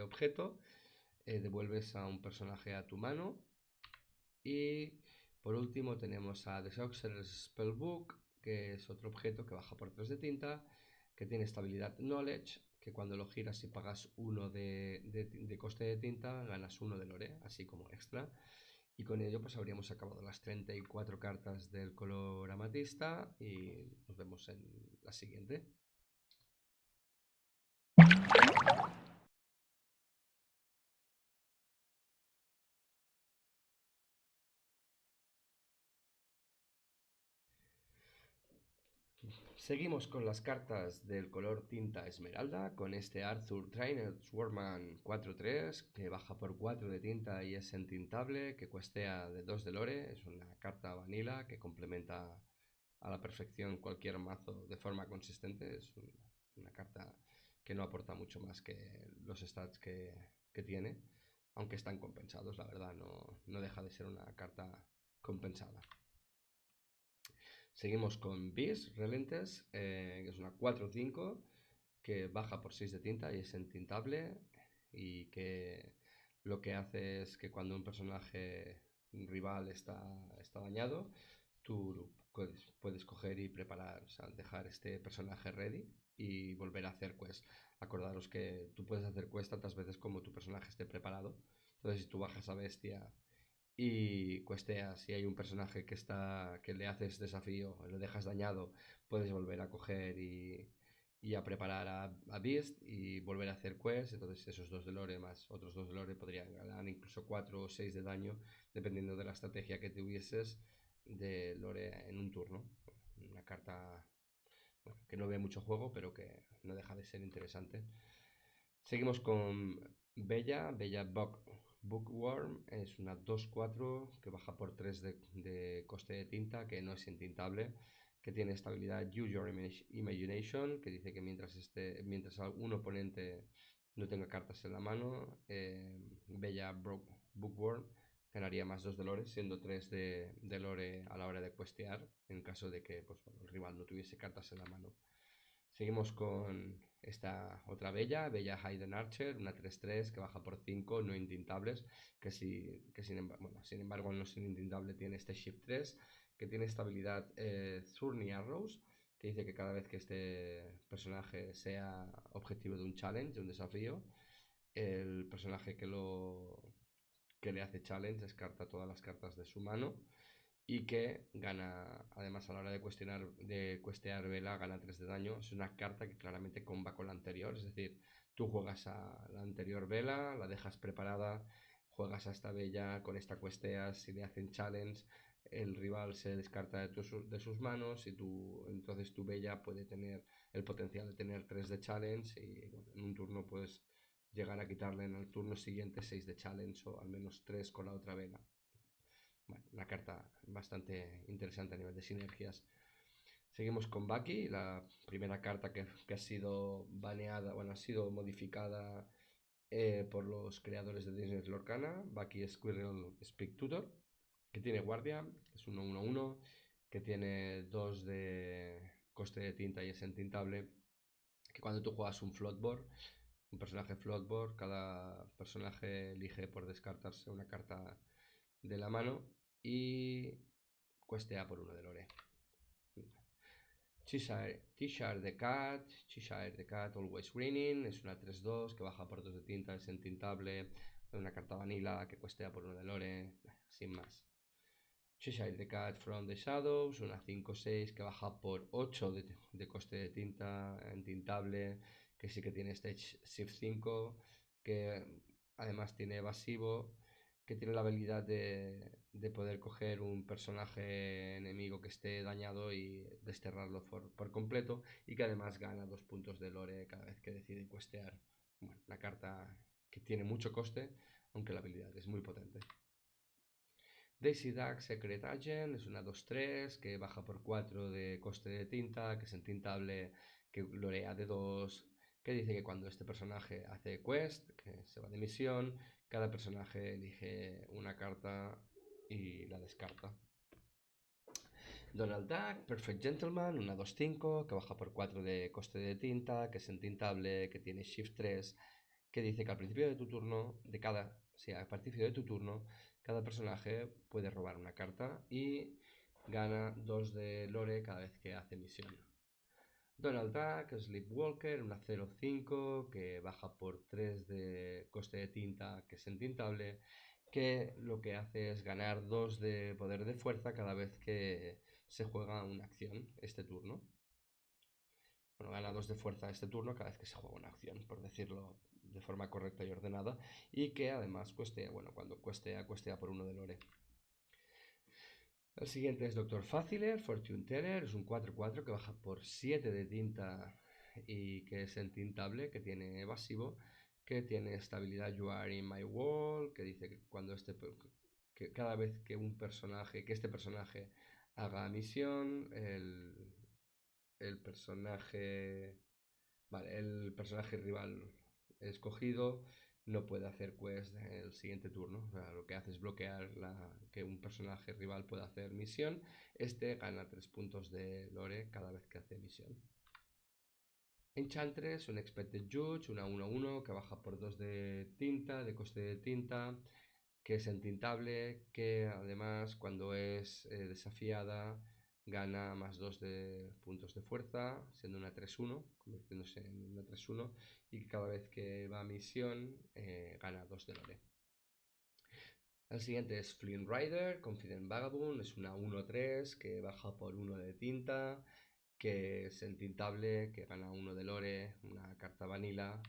A: objeto, devuelves a un personaje a tu mano. Y por último tenemos a The Sorcerer's Spellbook, que es otro objeto que baja por 3 de tinta, que tiene estabilidad Knowledge, que cuando lo giras y pagas 1 de coste de tinta, ganas 1 de lore, así como extra. Y con ello pues habríamos acabado las 34 cartas del color amatista y nos vemos en la siguiente. Seguimos con las cartas del color tinta esmeralda, con este Arthur Trainer Swarman 4-3, que baja por 4 de tinta y es entintable, que cuestea de 2 de lore, es una carta vanilla que complementa a la perfección cualquier mazo de forma consistente, es una carta que no aporta mucho más que los stats que tiene, aunque están compensados, la verdad, no deja de ser una carta compensada. Seguimos con Beast Relentless, que es una 4-5, que baja por 6 de tinta y es entintable, y que lo que hace es que cuando un personaje rival está dañado, tú puedes coger y preparar, o sea, dejar este personaje ready y volver a hacer quest. Acordaros que tú puedes hacer quest tantas veces como tu personaje esté preparado. Entonces, si tú bajas a bestia y cuesteas, si hay un personaje que le haces desafío, lo dejas dañado, puedes volver a coger y y a preparar a Beast y volver a hacer quests. Entonces esos 2 de lore más otros 2 de lore podrían ganar incluso 4 o 6 de daño, dependiendo de la estrategia que tuvieses de lore en un turno. Una carta, bueno, que no ve mucho juego, pero que no deja de ser interesante. Seguimos con Bella Bookworm. Es una 2-4 que baja por 3 de coste de tinta, que no es intintable, que tiene estabilidad Use Your Imagination, que dice que mientras un oponente no tenga cartas en la mano, Bella Bookworm ganaría más 2 de lore, siendo 3 de lore a la hora de questear, en caso de que pues, bueno, el rival no tuviese cartas en la mano. Seguimos con esta otra Bella Hayden Archer, una 3-3 que baja por 5, no intintables, que sin embargo no sin intintable tiene este Shift 3, que tiene estabilidad Thorny Arrows, que dice que cada vez que este personaje sea objetivo de un challenge, de un desafío, el personaje que le hace challenge descarta todas las cartas de su mano y que gana, además a la hora de cuestear vela, gana 3 de daño. Es una carta que claramente comba con la anterior, es decir, tú juegas a la anterior vela, la dejas preparada, juegas a esta bella, con esta cuesteas, si le hacen challenge, el rival se descarta de sus manos y entonces tu bella puede tener el potencial de tener 3 de challenge y bueno, en un turno puedes llegar a quitarle en el turno siguiente 6 de challenge o al menos 3 con la otra vela. Bueno, una carta bastante interesante a nivel de sinergias. Seguimos con Bucky, la primera carta que ha sido baneada, bueno, ha sido modificada por los creadores de Disney Lorcana. Bucky Squirrel Speak Tutor, que tiene guardia, es 1-1-1, que tiene 2 de coste de tinta y es entintable. Que cuando tú juegas un personaje floatboard, cada personaje elige por descartarse una carta de la mano y cuestea por 1 de lore. Cheshire the Cat Always Grinning, es una 3-2 que baja por 2 de tinta, es entintable, una carta vanilla que cuestea por 1 de lore, sin más. Cheshire the Cat From the Shadows, una 5-6 que baja por 8 de coste de tinta, entintable, que sí que tiene Stage Shift 5, que además tiene evasivo, que tiene la habilidad de poder coger un personaje enemigo que esté dañado y desterrarlo por completo, y que además gana 2 puntos de lore cada vez que decide cuestear. Bueno, una carta que tiene mucho coste, aunque la habilidad es muy potente. Daisy Duck Secret Agent es una 2-3 que baja por 4 de coste de tinta, que es entintable, que lorea de 2, que dice que cuando este personaje hace quest, que se va de misión, cada personaje elige una carta y la descarta. Donald Duck, Perfect Gentleman, una 2-5 que baja por 4 de coste de tinta, que es entintable, que tiene Shift 3, que dice que al principio de tu turno, a partir de tu turno, cada personaje puede robar una carta y gana 2 de lore cada vez que hace misión. Donald Duck, Sleepwalker, una 0-5 que baja por 3 de coste de tinta, que es entintable, que lo que hace es ganar 2 de poder de fuerza cada vez que se juega una acción este turno. Bueno, gana 2 de fuerza este turno cada vez que se juega una acción, por decirlo de forma correcta y ordenada, y que además cuestea, bueno, cuando cuestea por 1 de lore. El siguiente es Dr. Faciler, Fortune Teller, es un 4-4 que baja por 7 de tinta y que es entintable, que tiene evasivo, que tiene estabilidad You Are in My Wall, que dice que que cada vez que este personaje haga misión, el personaje el personaje rival escogido no puede hacer quest el siguiente turno. O sea, lo que hace es bloquear que un personaje rival pueda hacer misión. Este gana 3 puntos de lore cada vez que hace misión. Enchantress, un Expected Judge, una 1-1 que baja por 2 de tinta, de coste de tinta, que es entintable, que además cuando es desafiada gana más 2 de puntos de fuerza, siendo una 3-1, convirtiéndose en una 3-1, y que cada vez que va a misión gana 2 de lore. El siguiente es Flynn Rider, Confident Vagabond, es una 1-3 que baja por 1 de tinta, que es entintable, que gana 1 de lore, una carta vanilla,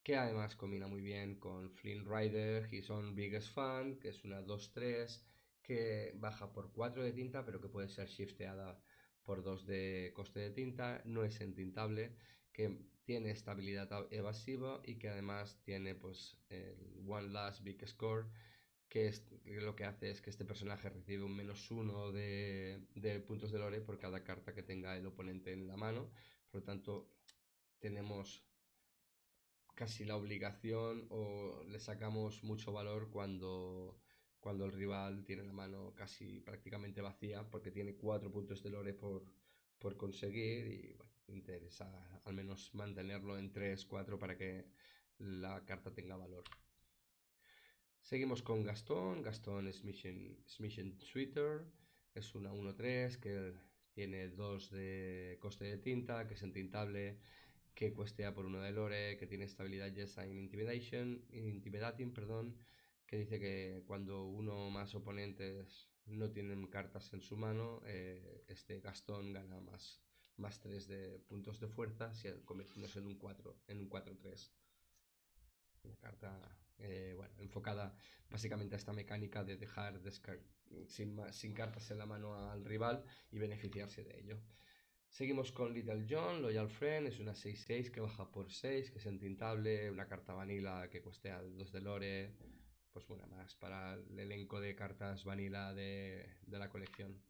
A: que además combina muy bien con Flynn Rider, His Own Biggest Fan, que es una 2-3, que baja por 4 de tinta, pero que puede ser shifteada por 2 de coste de tinta, no es entintable, que tiene estabilidad evasiva y que además tiene pues el One Last Big Score, que lo que hace es que este personaje recibe un -1 de puntos de lore por cada carta que tenga el oponente en la mano. Por lo tanto, tenemos casi la obligación o le sacamos mucho valor cuando el rival tiene la mano casi prácticamente vacía, porque tiene 4 puntos de lore por conseguir y bueno, interesa al menos mantenerlo en 3-4 para que la carta tenga valor. Seguimos con Gastón. Gastón es Mission Sweeter. Es una 1-3 que tiene 2 de coste de tinta, que es entintable, que cuestea por 1 de lore, que tiene estabilidad Yes and Intimidating, perdón, que dice que cuando uno o más oponentes no tienen cartas en su mano, este Gastón gana más 3 de puntos de fuerza, convirtiéndose en un 4-3. Una carta bueno, enfocada básicamente a esta mecánica de dejar sin cartas en la mano al rival y beneficiarse de ello. Seguimos con Little John, Loyal Friend, es una 6-6 que baja por 6, que es entintable, una carta vanilla que cuesta 2 de lore, pues una más para el elenco de cartas vanilla de la colección.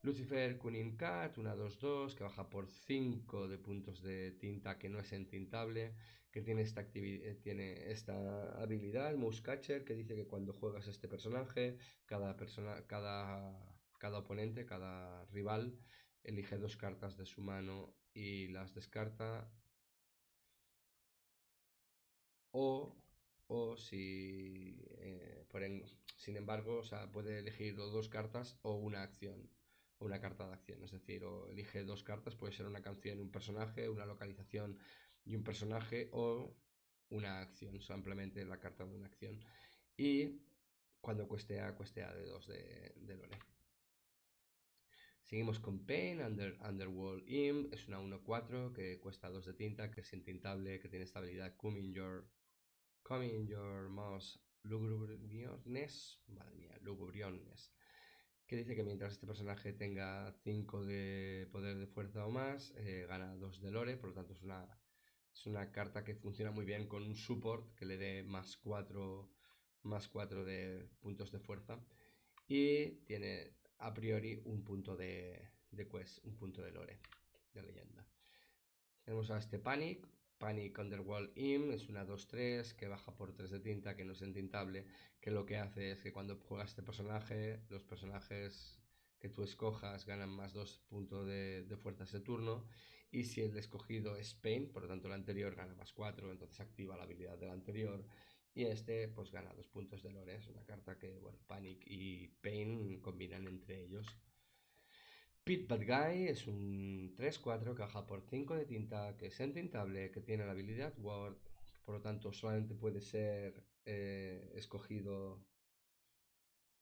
A: Lucifer Kunin Cat, una 2-2 que baja por 5 de puntos de tinta, que no es entintable, que tiene esta habilidad, Mouse Catcher, que dice que cuando juegas este personaje, cada oponente, cada rival, elige 2 cartas de su mano y las descarta, o si, sin embargo, o sea, puede elegir o 2 cartas o una acción, o una carta de acción, es decir, o elige 2 cartas, puede ser una canción y un personaje, una localización y un personaje, o una acción, simplemente la carta de una acción. Y cuando cuestea de 2 de lore. Seguimos con Pain, Underworld Imp, es una 1-4 que cuesta 2 de tinta, que es intintable, que tiene estabilidad Come in your most lugubriousness, madre mía, lugubriones, que dice que mientras este personaje tenga 5 de poder de fuerza o más, gana 2 de lore, por lo tanto es una carta que funciona muy bien con un support que le dé más 4 de puntos de fuerza, y tiene a priori un punto de quest, un punto de lore, de leyenda. Tenemos a este Panic Underworld Imp, es una 2-3 que baja por 3 de tinta, que no es entintable, que lo que hace es que cuando juegas este personaje, los personajes que tú escojas ganan más 2 puntos de fuerza ese turno, y si el escogido es Pain, por lo tanto el anterior gana más 4, entonces activa la habilidad del anterior, y este pues gana 2 puntos de lore. Es una carta que, bueno, Panic y Pain combinan entre ellos. Pit Bad Guy es un 3-4 que baja por 5 de tinta, que es entintable, que tiene la habilidad Ward, por lo tanto solamente puede ser escogido,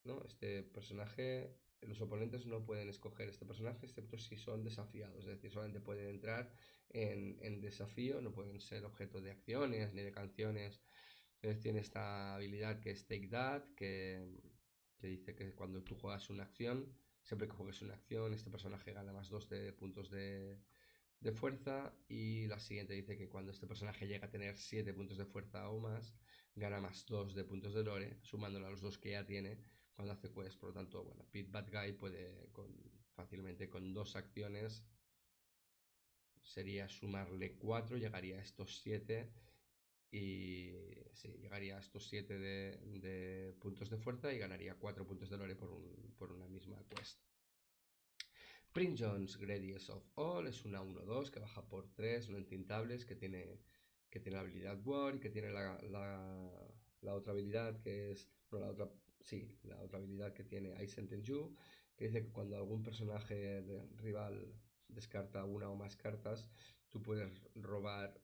A: ¿no? Este personaje, los oponentes no pueden escoger este personaje excepto si son desafiados, es decir, solamente pueden entrar en desafío, no pueden ser objeto de acciones ni de canciones. Entonces tiene esta habilidad que es Take That, que dice que cuando tú juegas una acción, siempre que juegues una acción, este personaje gana más 2 de puntos de fuerza, y la siguiente dice que cuando este personaje llega a tener 7 puntos de fuerza o más, gana más 2 de puntos de lore, sumándolo a los 2 que ya tiene cuando hace quest. Por lo tanto, bueno, Pit Bad Guy puede fácilmente con 2 acciones, sería sumarle 4, llegaría a estos 7, y sí, llegaría a estos 7 de puntos de fuerza y ganaría 4 puntos de lore por una misma quest. Prince John's Greatest of All es una 1-2 que baja por 3, no entintables, que tiene la habilidad War y que tiene la otra habilidad que es. No, la otra habilidad que tiene I Sentence You, que dice que cuando algún personaje rival descarta una o más cartas, tú puedes robar.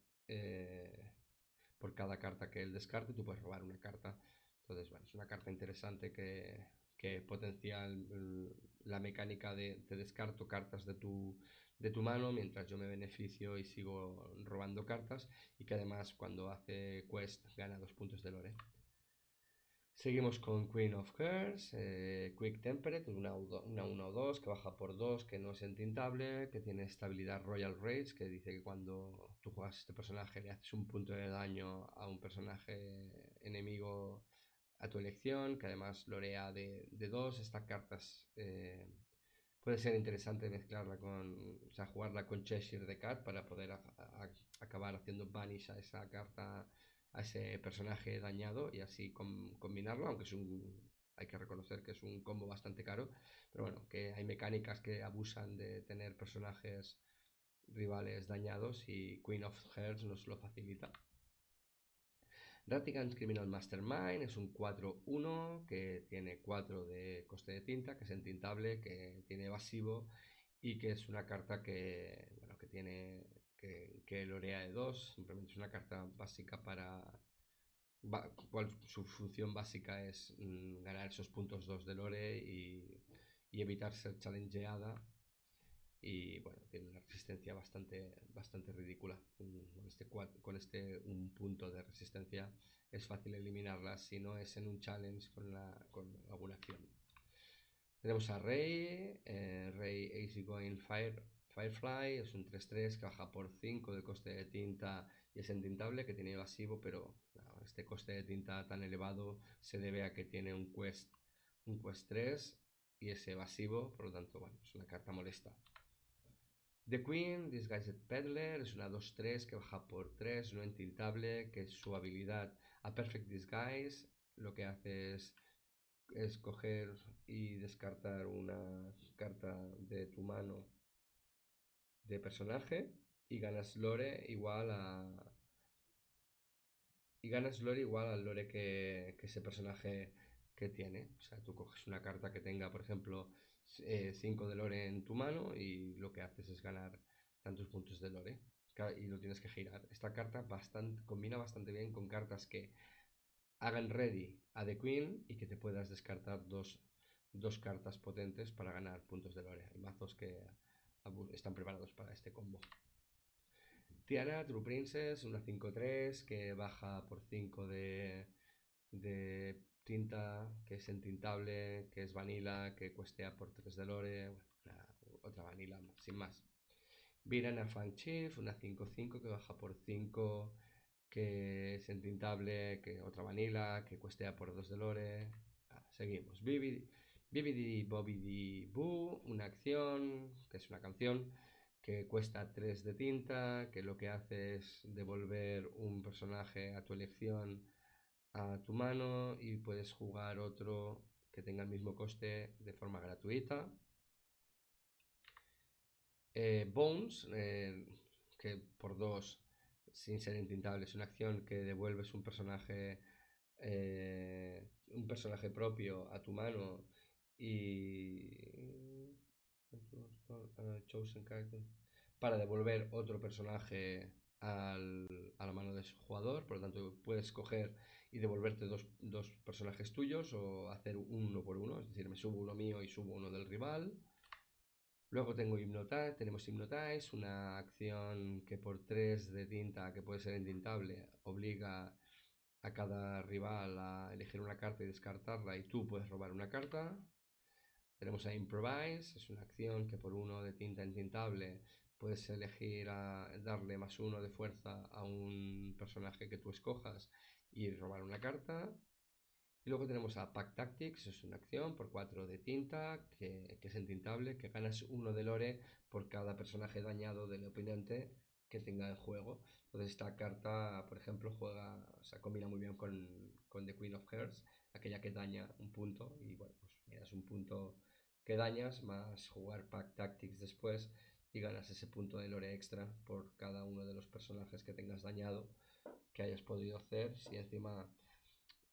A: Por cada carta que él descarte, tú puedes robar una carta. Entonces, bueno, es una carta interesante que potencia la mecánica de te descarto cartas de tu mano mientras yo me beneficio y sigo robando cartas, y que además cuando hace quest gana 2 puntos de lore. Seguimos con Queen of Hearts, Quick Temperate, una 1 o 2 que baja por 2, que no es entintable, que tiene estabilidad Royal Rage, que dice que cuando tú juegas este personaje le haces un punto de daño a un personaje enemigo a tu elección, que además lorea de 2. Estas cartas puede ser interesante mezclarla con, o sea, jugarla con Cheshire the Cat para poder acabar haciendo banish a esa carta, a ese personaje dañado, y así combinarlo, aunque hay que reconocer que es un combo bastante caro, pero bueno, que hay mecánicas que abusan de tener personajes rivales dañados, y Queen of Hearts nos lo facilita. Ratigans Criminal Mastermind es un 4-1 que tiene 4 de coste de tinta, que es entintable, que tiene evasivo y que es una carta que, bueno, que tiene que lorea de 2. Simplemente es una carta básica para su función básica es ganar esos puntos 2 de lore y evitar ser challengeada, y bueno, tiene una resistencia bastante ridícula. Con este un punto de resistencia es fácil eliminarla si no es en un challenge con alguna acción. Tenemos a Rey, Rey Easygoing Firefly, es un 3-3 que baja por 5 de coste de tinta y es entintable, que tiene evasivo, pero no, este coste de tinta tan elevado se debe a que tiene un quest 3 y es evasivo, por lo tanto, bueno, es una carta molesta. The Queen, Disguised Peddler, es una 2-3 que baja por 3, no entintable, que es su habilidad a Perfect Disguise. Lo que hace es coger y descartar una carta de tu mano de personaje y ganas lore igual al lore que ese personaje que tiene. O sea, tú coges una carta que tenga, por ejemplo, 5 de lore en tu mano y lo que haces es ganar tantos puntos de lore y lo tienes que girar. Esta carta combina bastante bien con cartas que hagan ready a The Queen y que te puedas descartar dos cartas potentes para ganar puntos de lore. Hay mazos que están preparados para este combo. Tiana, True Princess, una 5-3 que baja por 5 de tinta, que es entintable, que es vanilla, que cuestea por 3 de lore. Bueno, otra vanilla sin más. Virana Fang Chief, una 5-5 que baja por 5, que es entintable, que otra vanilla, que cuestea por 2 de lore. Seguimos. Bibidi Bobidi Boo, una acción, que es una canción, que cuesta 3 de tinta, que lo que hace es devolver un personaje a tu elección a tu mano y puedes jugar otro que tenga el mismo coste de forma gratuita. Bones, que por 2, sin ser intintable, es una acción que devuelves un personaje propio a tu mano y chosen character para devolver otro personaje a la mano de su jugador. Por lo tanto, puedes coger y devolverte dos personajes tuyos o hacer uno por uno, es decir, me subo uno mío y subo uno del rival. Luego tenemos Hypnotize, una acción que por 3 de tinta, que puede ser entintable, obliga a cada rival a elegir una carta y descartarla, y tú puedes robar una carta. Tenemos a Improvise, es una acción que por 1 de tinta entintable puedes elegir darle +1 de fuerza a un personaje que tú escojas y robar una carta. Y luego tenemos a Pack Tactics, es una acción por 4 de tinta, que es entintable, que ganas 1 de lore por cada personaje dañado del oponente que tenga en juego. Entonces esta carta, por ejemplo, combina muy bien con The Queen of Hearts, aquella que daña un punto, y bueno, pues miras un punto que dañas, más jugar Pack Tactics después, y ganas ese punto de lore extra por cada uno de los personajes que tengas dañado, que hayas podido hacer. Si encima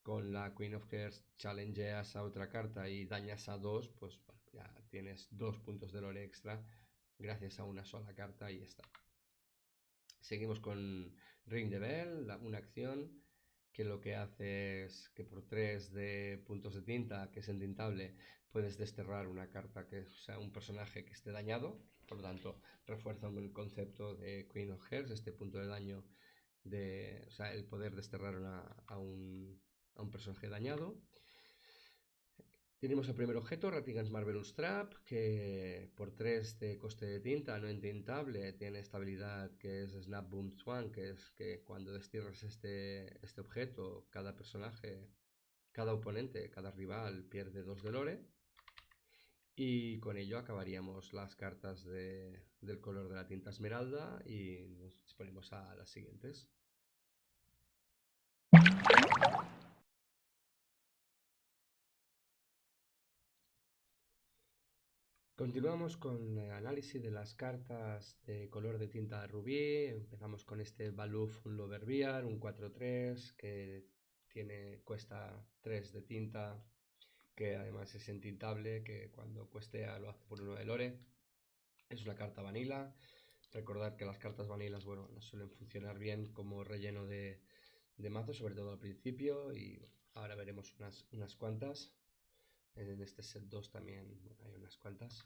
A: con la Queen of Hearts challengeas a otra carta y dañas a 2, pues bueno, ya tienes 2 puntos de lore extra gracias a una sola carta y ya está. Seguimos con Ring the Bell, una acción que lo que hace es que por 3 de puntos de tinta, que es entintable, puedes desterrar una carta, que sea un personaje que esté dañado. Por lo tanto, refuerza el concepto de Queen of Hearts, este punto de daño o sea, el poder desterrar a un personaje dañado. Tenemos el primer objeto, Ratigan's Marvelous Trap, que por 3 de coste de tinta no entintable tiene esta habilidad que es Snap Boom Swan, que es que cuando destierras este objeto, cada personaje, cada oponente, cada rival pierde 2 de lore. Y con ello acabaríamos las cartas del color de la tinta esmeralda y nos disponemos a las siguientes. Continuamos con el análisis de las cartas de color de tinta rubí. Empezamos con este Baluf Loverbeard, un 4-3 que cuesta 3 de tinta, que además es entintable, que cuando cuestea lo hace por 1 de lore. Es una carta vanilla. Recordad que las cartas vanilas, bueno, no suelen funcionar bien como relleno de mazo, sobre todo al principio, y bueno, ahora veremos unas cuantas. En este set 2 también hay unas cuantas.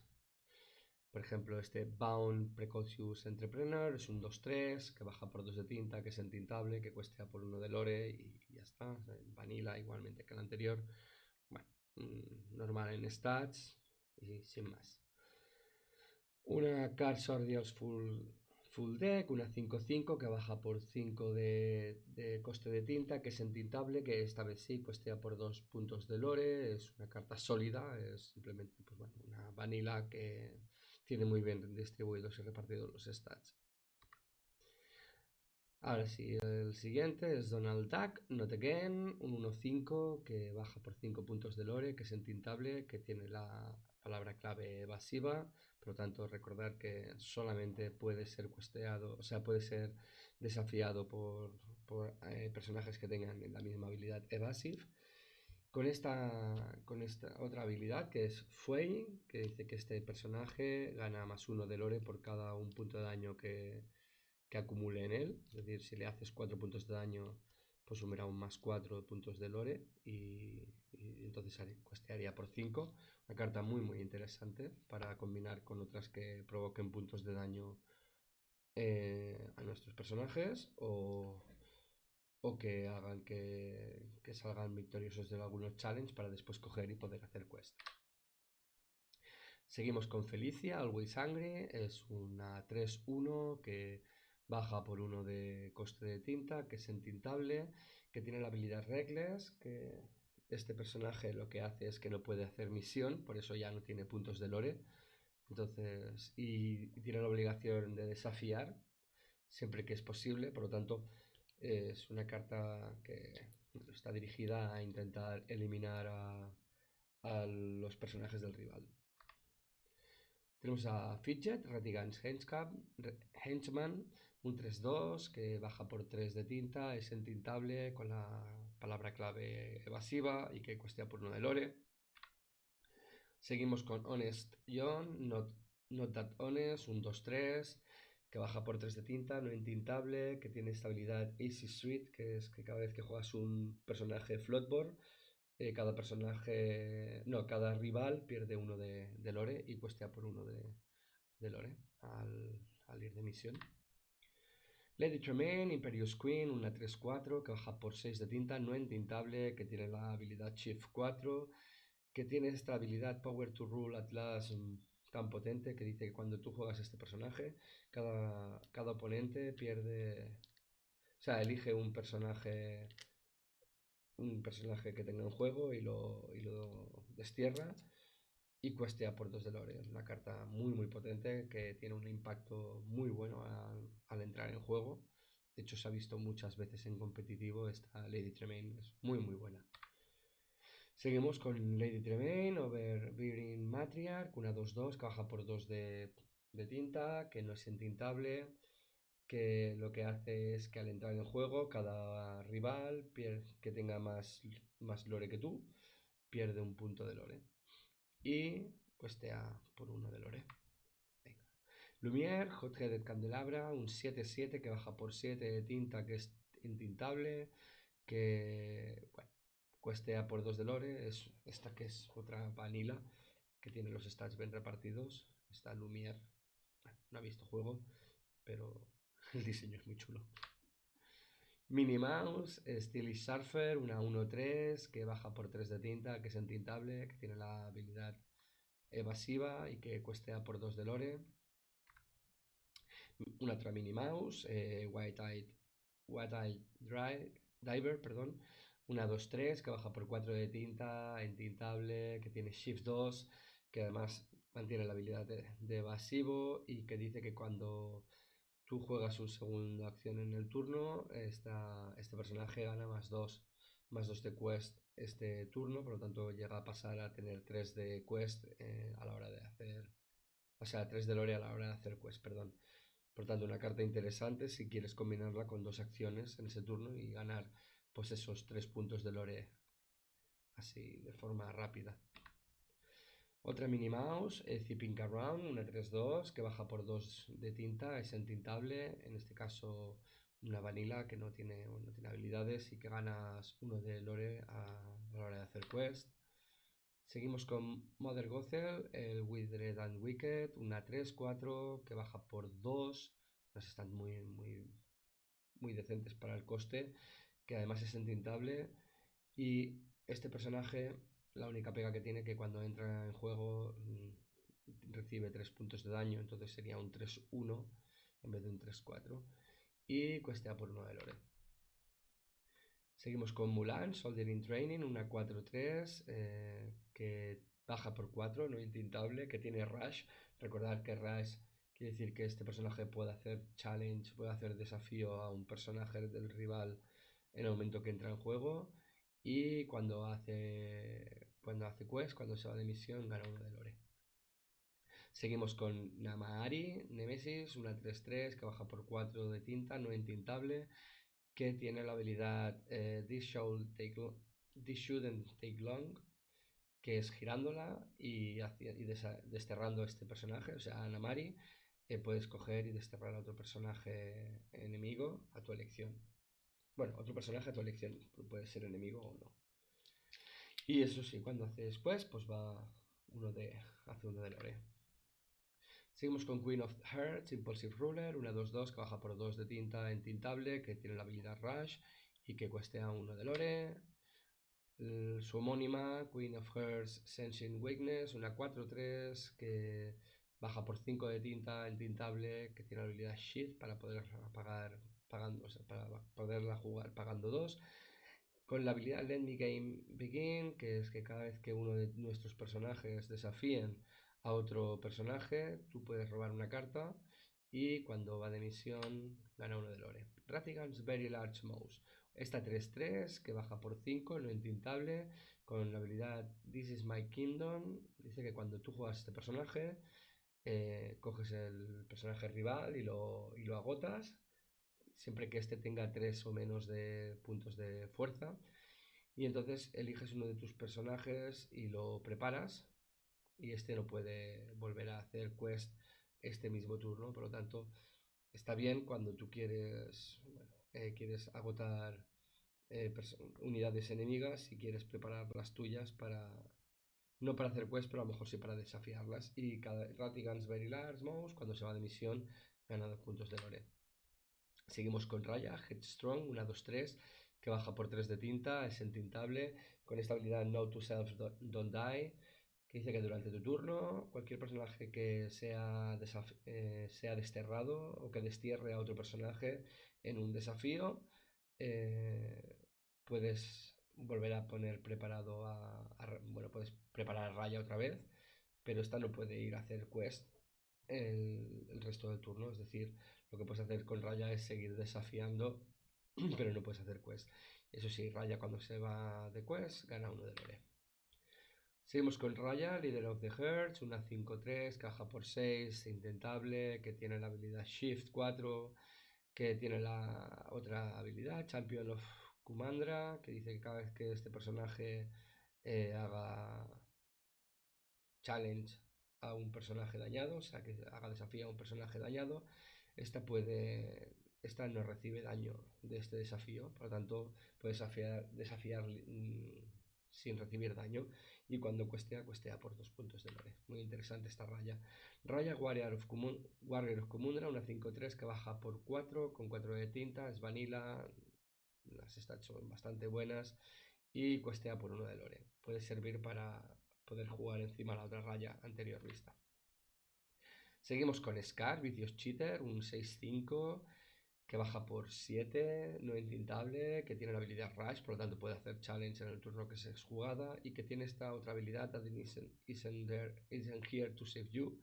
A: Por ejemplo, este Bound Precocious Entrepreneur es un 2-3 que baja por 2 de tinta, que es entintable, que cuesta por 1 de lore y ya está. Vanilla igualmente que el anterior. Bueno, normal en stats y sin más. Una Card Sordials full Deck, una 5-5 que baja por 5 de coste de tinta, que es entintable, que esta vez sí costea por 2 puntos de lore. Es una carta sólida, es simplemente pues, bueno, una vanilla que tiene muy bien distribuidos y repartidos los stats. Ahora sí, el siguiente es Donald Duck, Not Again, un 1-5 que baja por 5 puntos de lore, que es entintable, que tiene la palabra clave evasiva. Por lo tanto, recordar que solamente puede ser costeado, o sea, puede ser desafiado por personajes que tengan la misma habilidad evasive. Con esta otra habilidad que es Fuey, que dice que este personaje gana +1 de lore por cada un punto de daño que acumule en él. Es decir, si le haces 4 puntos de daño, pues sumará un +4 puntos de lore y entonces costearía por 5. Una carta muy interesante para combinar con otras que provoquen puntos de daño a nuestros personajes o que hagan que salgan victoriosos de algunos challenges para después coger y poder hacer quest. Seguimos con Felicia, Always Angry, es una 3-1 que baja por 1 de coste de tinta, que es entintable, que tiene la habilidad Reckless, que este personaje lo que hace es que no puede hacer misión, por eso ya no tiene puntos de lore. Entonces, y tiene la obligación de desafiar siempre que es posible, por lo tanto, es una carta que está dirigida a intentar eliminar a los personajes del rival. Tenemos a Fidget, Ratigan's Henchman, un 3-2 que baja por 3 de tinta, es entintable con la palabra clave evasiva y que cuesta por 1 de lore. Seguimos con Honest John, Not That Honest, un 2-3 que baja por 3 de tinta, no entintable, que tiene estabilidad Easy Street, que es que cada vez que juegas un personaje floatboard, cada rival pierde 1 de lore y cuesta por 1 de lore al ir de misión. Lady Tremaine, Imperious Queen, una 3-4 que baja por 6 de tinta, no entintable, que tiene la habilidad Shift 4, que tiene esta habilidad Power to Rule Atlas tan potente que dice que cuando tú juegas este personaje, cada oponente pierde. O sea, elige un personaje que tenga en juego y lo destierra y cuestea por 2 de lore. Es una carta muy potente que tiene un impacto muy bueno al entrar en juego. De hecho, se ha visto muchas veces en competitivo. Esta Lady Tremaine es muy buena. Seguimos con Lady Tremaine, Overbearing Matriarch, una 2-2 que baja por 2 de tinta, que no es entintable, que lo que hace es que al entrar en juego, cada rival que tenga más lore que tú, pierde un punto de lore. Y costea por 1 de lore. Venga. Lumière, Hot-Headed Candelabra, un 7-7 que baja por 7 de tinta, que es intintable, que bueno, cuestea por 2 de lore. Esta que es otra vanilla que tiene los stats bien repartidos. Esta Lumière no ha visto juego, pero el diseño es muy chulo. Minnie Mouse, Stylish Surfer, una 1-3 que baja por 3 de tinta, que es entintable, que tiene la habilidad evasiva y que cuestea por 2 de lore. Una otra Minnie Mouse, White-Eyed Diver, perdón. Una 2-3 que baja por 4 de tinta, entintable, que tiene Shift 2, que además mantiene la habilidad de evasivo y que dice que cuando tú juegas una segunda acción en el turno, este personaje gana más 2 de quest este turno, por lo tanto llega a pasar a tener 3 de quest a la hora de hacer, o sea, 3 de lore a la hora de hacer quest, perdón. Por tanto, una carta interesante si quieres combinarla con 2 acciones en ese turno y ganar pues esos 3 puntos de lore así de forma rápida. Otra Minnie Mouse, Zipping Around, una 3-2 que baja por 2 de tinta, es entintable, en este caso una vanilla que no tiene habilidades y que ganas 1 de lore a la hora de hacer quest. Seguimos con Mother Gothel, el Withered and Wicked, una 3-4 que baja por 2, unas están muy decentes para el coste, que además es entintable y este personaje, la única pega que tiene que cuando entra en juego recibe 3 puntos de daño, entonces sería un 3-1 en vez de un 3-4 y cuesta por 1 de lore. Seguimos con Mulan, Soldier in Training, una 4-3 que baja por 4, no intintable, que tiene Rush. Recordad que Rush quiere decir que este personaje puede hacer challenge, puede hacer desafío a un personaje del rival en el momento que entra en juego. Y cuando hace quest, cuando se va de misión, gana 1 de lore. Seguimos con Namahari, Nemesis, una 3-3 que baja por 4 de tinta, no intintable, que tiene la habilidad This Shouldn't Take Long, que es girándola y desterrando a este personaje, o sea, a Namari, puedes coger y desterrar a otro personaje enemigo a tu elección. Bueno, otro personaje a tu elección, puede ser enemigo o no. Y eso sí, cuando haces quest, pues hace uno de lore. Seguimos con Queen of Hearts, Impulsive Ruler, una 2-2 que baja por 2 de tinta entintable, que tiene la habilidad Rush y que cuestea 1 de lore. Su homónima, Queen of Hearts, Sensing Weakness, una 4-3 que baja por 5 de tinta entintable, que tiene la habilidad Shift para poderla para poderla jugar pagando 2. Con la habilidad Let Me Game Begin, que es que cada vez que uno de nuestros personajes desafíen a otro personaje, tú puedes robar una carta y cuando va de misión gana 1 de lore. Ratigan's Very Large Mouse. Esta 3-3 que baja por 5, no intintable, con la habilidad This is My Kingdom. Dice que cuando tú juegas este personaje, coges el personaje rival y lo agotas siempre que este tenga 3 o menos de puntos de fuerza. Y entonces eliges uno de tus personajes y lo preparas. Y este no puede volver a hacer quest este mismo turno. Por lo tanto, está bien cuando tú quieres agotar unidades enemigas y quieres preparar las tuyas para... No para hacer quest, pero a lo mejor sí para desafiarlas. Y cada Ratigan's Very Large Mouse, cuando se va de misión, gana 2 puntos de lore. Seguimos con Raya, Headstrong, una 2-3, que baja por 3 de tinta, es entintable, con esta habilidad Note to Self Don't Die, que dice que durante tu turno, cualquier personaje que sea desterrado o que destierre a otro personaje en un desafío, puedes volver a poner preparado puedes preparar a Raya otra vez, pero esta no puede ir a hacer quest el resto del turno, es decir, lo que puedes hacer con Raya es seguir desafiando, pero no puedes hacer quest. Eso sí, Raya cuando se va de quest gana 1 de lore. Seguimos con Raya, Leader of the Hearts, una 5-3, caja por 6, intentable, que tiene la habilidad Shift 4, que tiene la otra habilidad, Champion of Kumandra, que dice que cada vez que este personaje haga challenge a un personaje dañado, o sea, que haga desafío a un personaje dañado, esta no recibe daño de este desafío, por lo tanto puede desafiar sin recibir daño. Y cuando cuestea por 2 puntos de lore. Muy interesante esta raya. Raya Warrior of Kumundra, una 5-3 que baja por 4 con 4 de tinta. Es vanilla. Las stats son bastante buenas. Y cuestea por 1 de lore. Puede servir para poder jugar encima la otra raya anterior vista. Seguimos con Scar, Vicious Cheater, un 6-5 que baja por 7, no intintable, que tiene la habilidad Rush, por lo tanto puede hacer challenge en el turno que se es jugada, y que tiene esta otra habilidad, That isn't here to save you,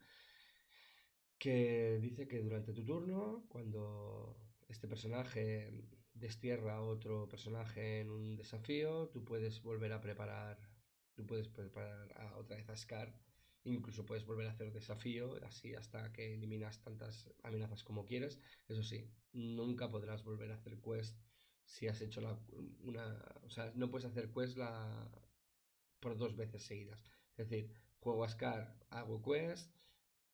A: que dice que durante tu turno, cuando este personaje destierra a otro personaje en un desafío, tú puedes preparar otra vez a Scar. Incluso puedes volver a hacer desafío, así hasta que eliminas tantas amenazas como quieres. Eso sí, nunca podrás volver a hacer quest si has hecho o sea, no puedes hacer quest por 2 veces seguidas. Es decir, juego a Scar, hago quest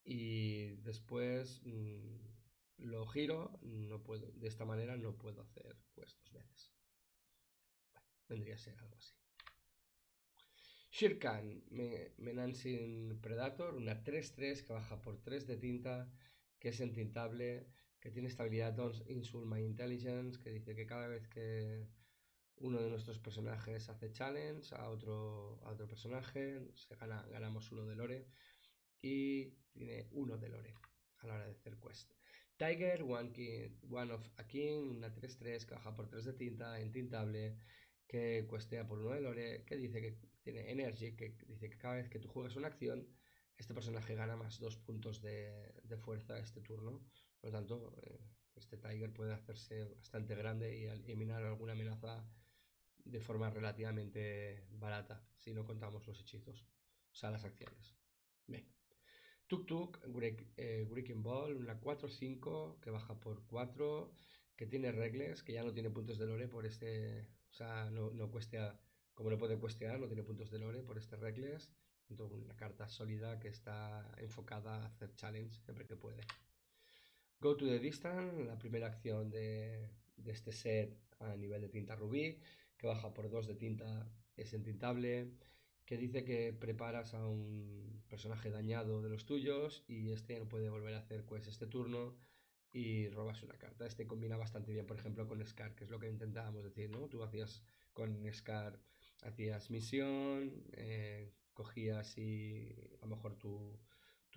A: y después lo giro. No puedo, de esta manera no puedo hacer quest 2 veces. Bueno, vendría a ser algo así. Shirkan, Menancing Predator, una 3-3 que baja por 3 de tinta, que es entintable, que tiene estabilidad Insult My Intelligence, que dice que cada vez que uno de nuestros personajes hace challenge a otro personaje, ganamos 1 de lore, y tiene 1 de lore a la hora de hacer quest. Tiger, One of a King, una 3-3 que baja por 3 de tinta, entintable, que cuestea por 1 de lore, que dice que tiene Energy, que dice que cada vez que tú juegas una acción, este personaje gana más 2 puntos de fuerza este turno. Por lo tanto, este Tiger puede hacerse bastante grande y eliminar alguna amenaza de forma relativamente barata, si no contamos los hechizos, o sea, las acciones. Bien. Tuk Tuk, Wrecking Ball, una 4-5 que baja por 4, que tiene regles, que ya no tiene puntos de lore por este. O sea, no cuestea. Como no puede cuestear, no tiene puntos de lore por este regles. Entonces, una carta sólida que está enfocada a hacer challenge siempre que puede. Go to the Distance, la primera acción de este set a nivel de tinta rubí, que baja por 2 de tinta, es entintable, que dice que preparas a un personaje dañado de los tuyos y este no puede volver a hacer quest este turno y robas una carta. Este combina bastante bien, por ejemplo, con Scar, que es lo que intentábamos decir, ¿no? Tú hacías con Scar, hacías misión, cogías y a lo mejor tu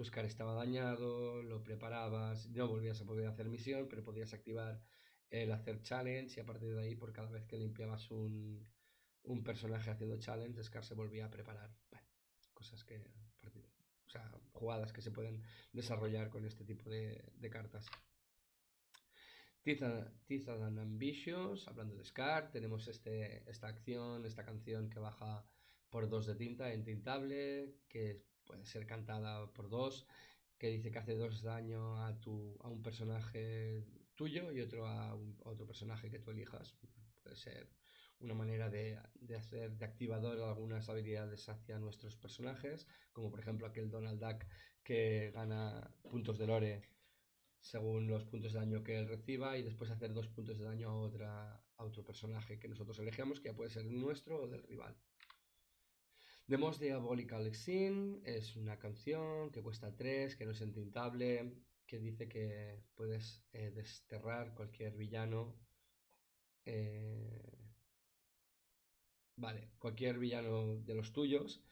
A: Scar estaba dañado, lo preparabas, no volvías a poder hacer misión, pero podías activar el hacer challenge y a partir de ahí, por cada vez que limpiabas un personaje haciendo challenge, Scar se volvía a preparar. Bueno, cosas que, o sea, jugadas que se pueden desarrollar con este tipo de cartas. Teeth and Ambitious, hablando de Scar, tenemos esta canción que baja por 2 de tinta, entintable, que puede ser cantada por 2, que dice que hace 2 daño a un personaje tuyo y otro a otro personaje que tú elijas. Puede ser una manera de activador algunas habilidades hacia nuestros personajes, como por ejemplo aquel Donald Duck que gana puntos de lore según los puntos de daño que él reciba y después hacer 2 puntos de daño a otro personaje que nosotros elegimos, que ya puede ser nuestro o del rival. The Most Diabolical Sin es una canción que cuesta 3, que no es entintable, que dice que puedes desterrar cualquier villano. Cualquier villano de los tuyos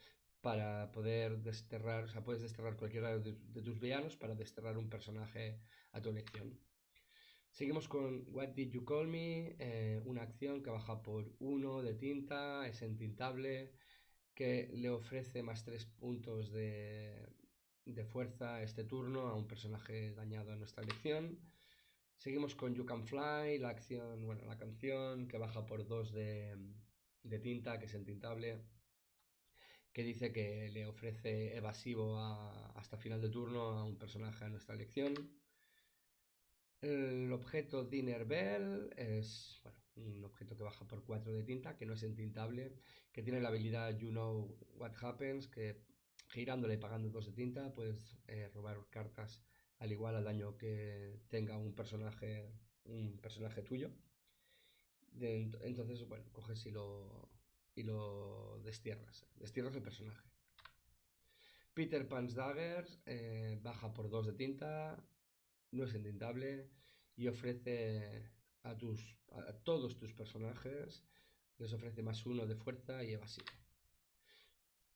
A: para poder desterrar, o sea, puedes desterrar cualquiera de tus villanos para desterrar un personaje a tu elección. Seguimos con What Did You Call Me, una acción que baja por 1 de tinta, es entintable, que le ofrece más 3 puntos de fuerza este turno a un personaje dañado a nuestra elección. Seguimos con You Can Fly, la canción que baja por 2 de tinta, que es entintable, que dice que le ofrece evasivo hasta final de turno a un personaje a nuestra elección. El objeto Dinner Bell es un objeto que baja por 4 de tinta, que no es entintable, que tiene la habilidad You Know What Happens, que girándole y pagando 2 de tinta puedes robar cartas al igual al daño que tenga un personaje tuyo. Entonces, coges y lo destierras. Destierras el personaje. Peter Pan's Dagger baja por 2 de tinta, no es intintable y ofrece a todos tus personajes, les ofrece +1 de fuerza y evasivo.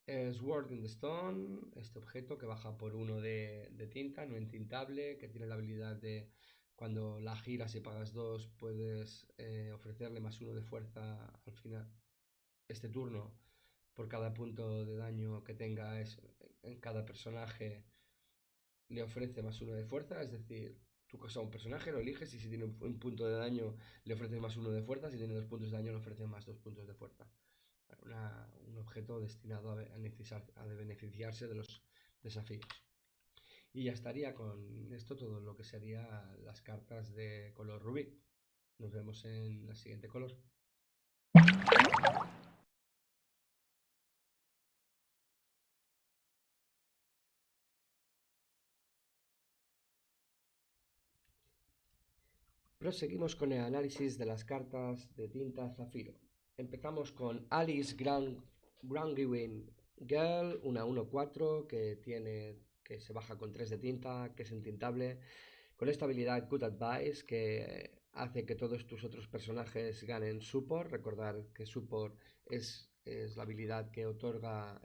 A: Sword in the Stone, este objeto que baja por 1 de tinta, no intintable, que tiene la habilidad de cuando la giras y pagas 2 puedes ofrecerle +1 de fuerza al final este turno por cada punto de daño que tenga en cada personaje le ofrece +1 de fuerza, es decir, tú cosas a un personaje, lo eliges y si tiene un punto de daño le ofreces +1 de fuerza, si tiene 2 puntos de daño le ofreces +2 puntos de fuerza. Un objeto destinado a beneficiarse de los desafíos. Y ya estaría con esto todo lo que serían las cartas de color rubí. Nos vemos en la siguiente color. Proseguimos con el análisis de las cartas de tinta zafiro. Empezamos con Alice Grangewin Girl, una 1-4 que se baja con 3 de tinta, que es intintable, con esta habilidad Good Advice que hace que todos tus otros personajes ganen support. Recordar que support es la habilidad que otorga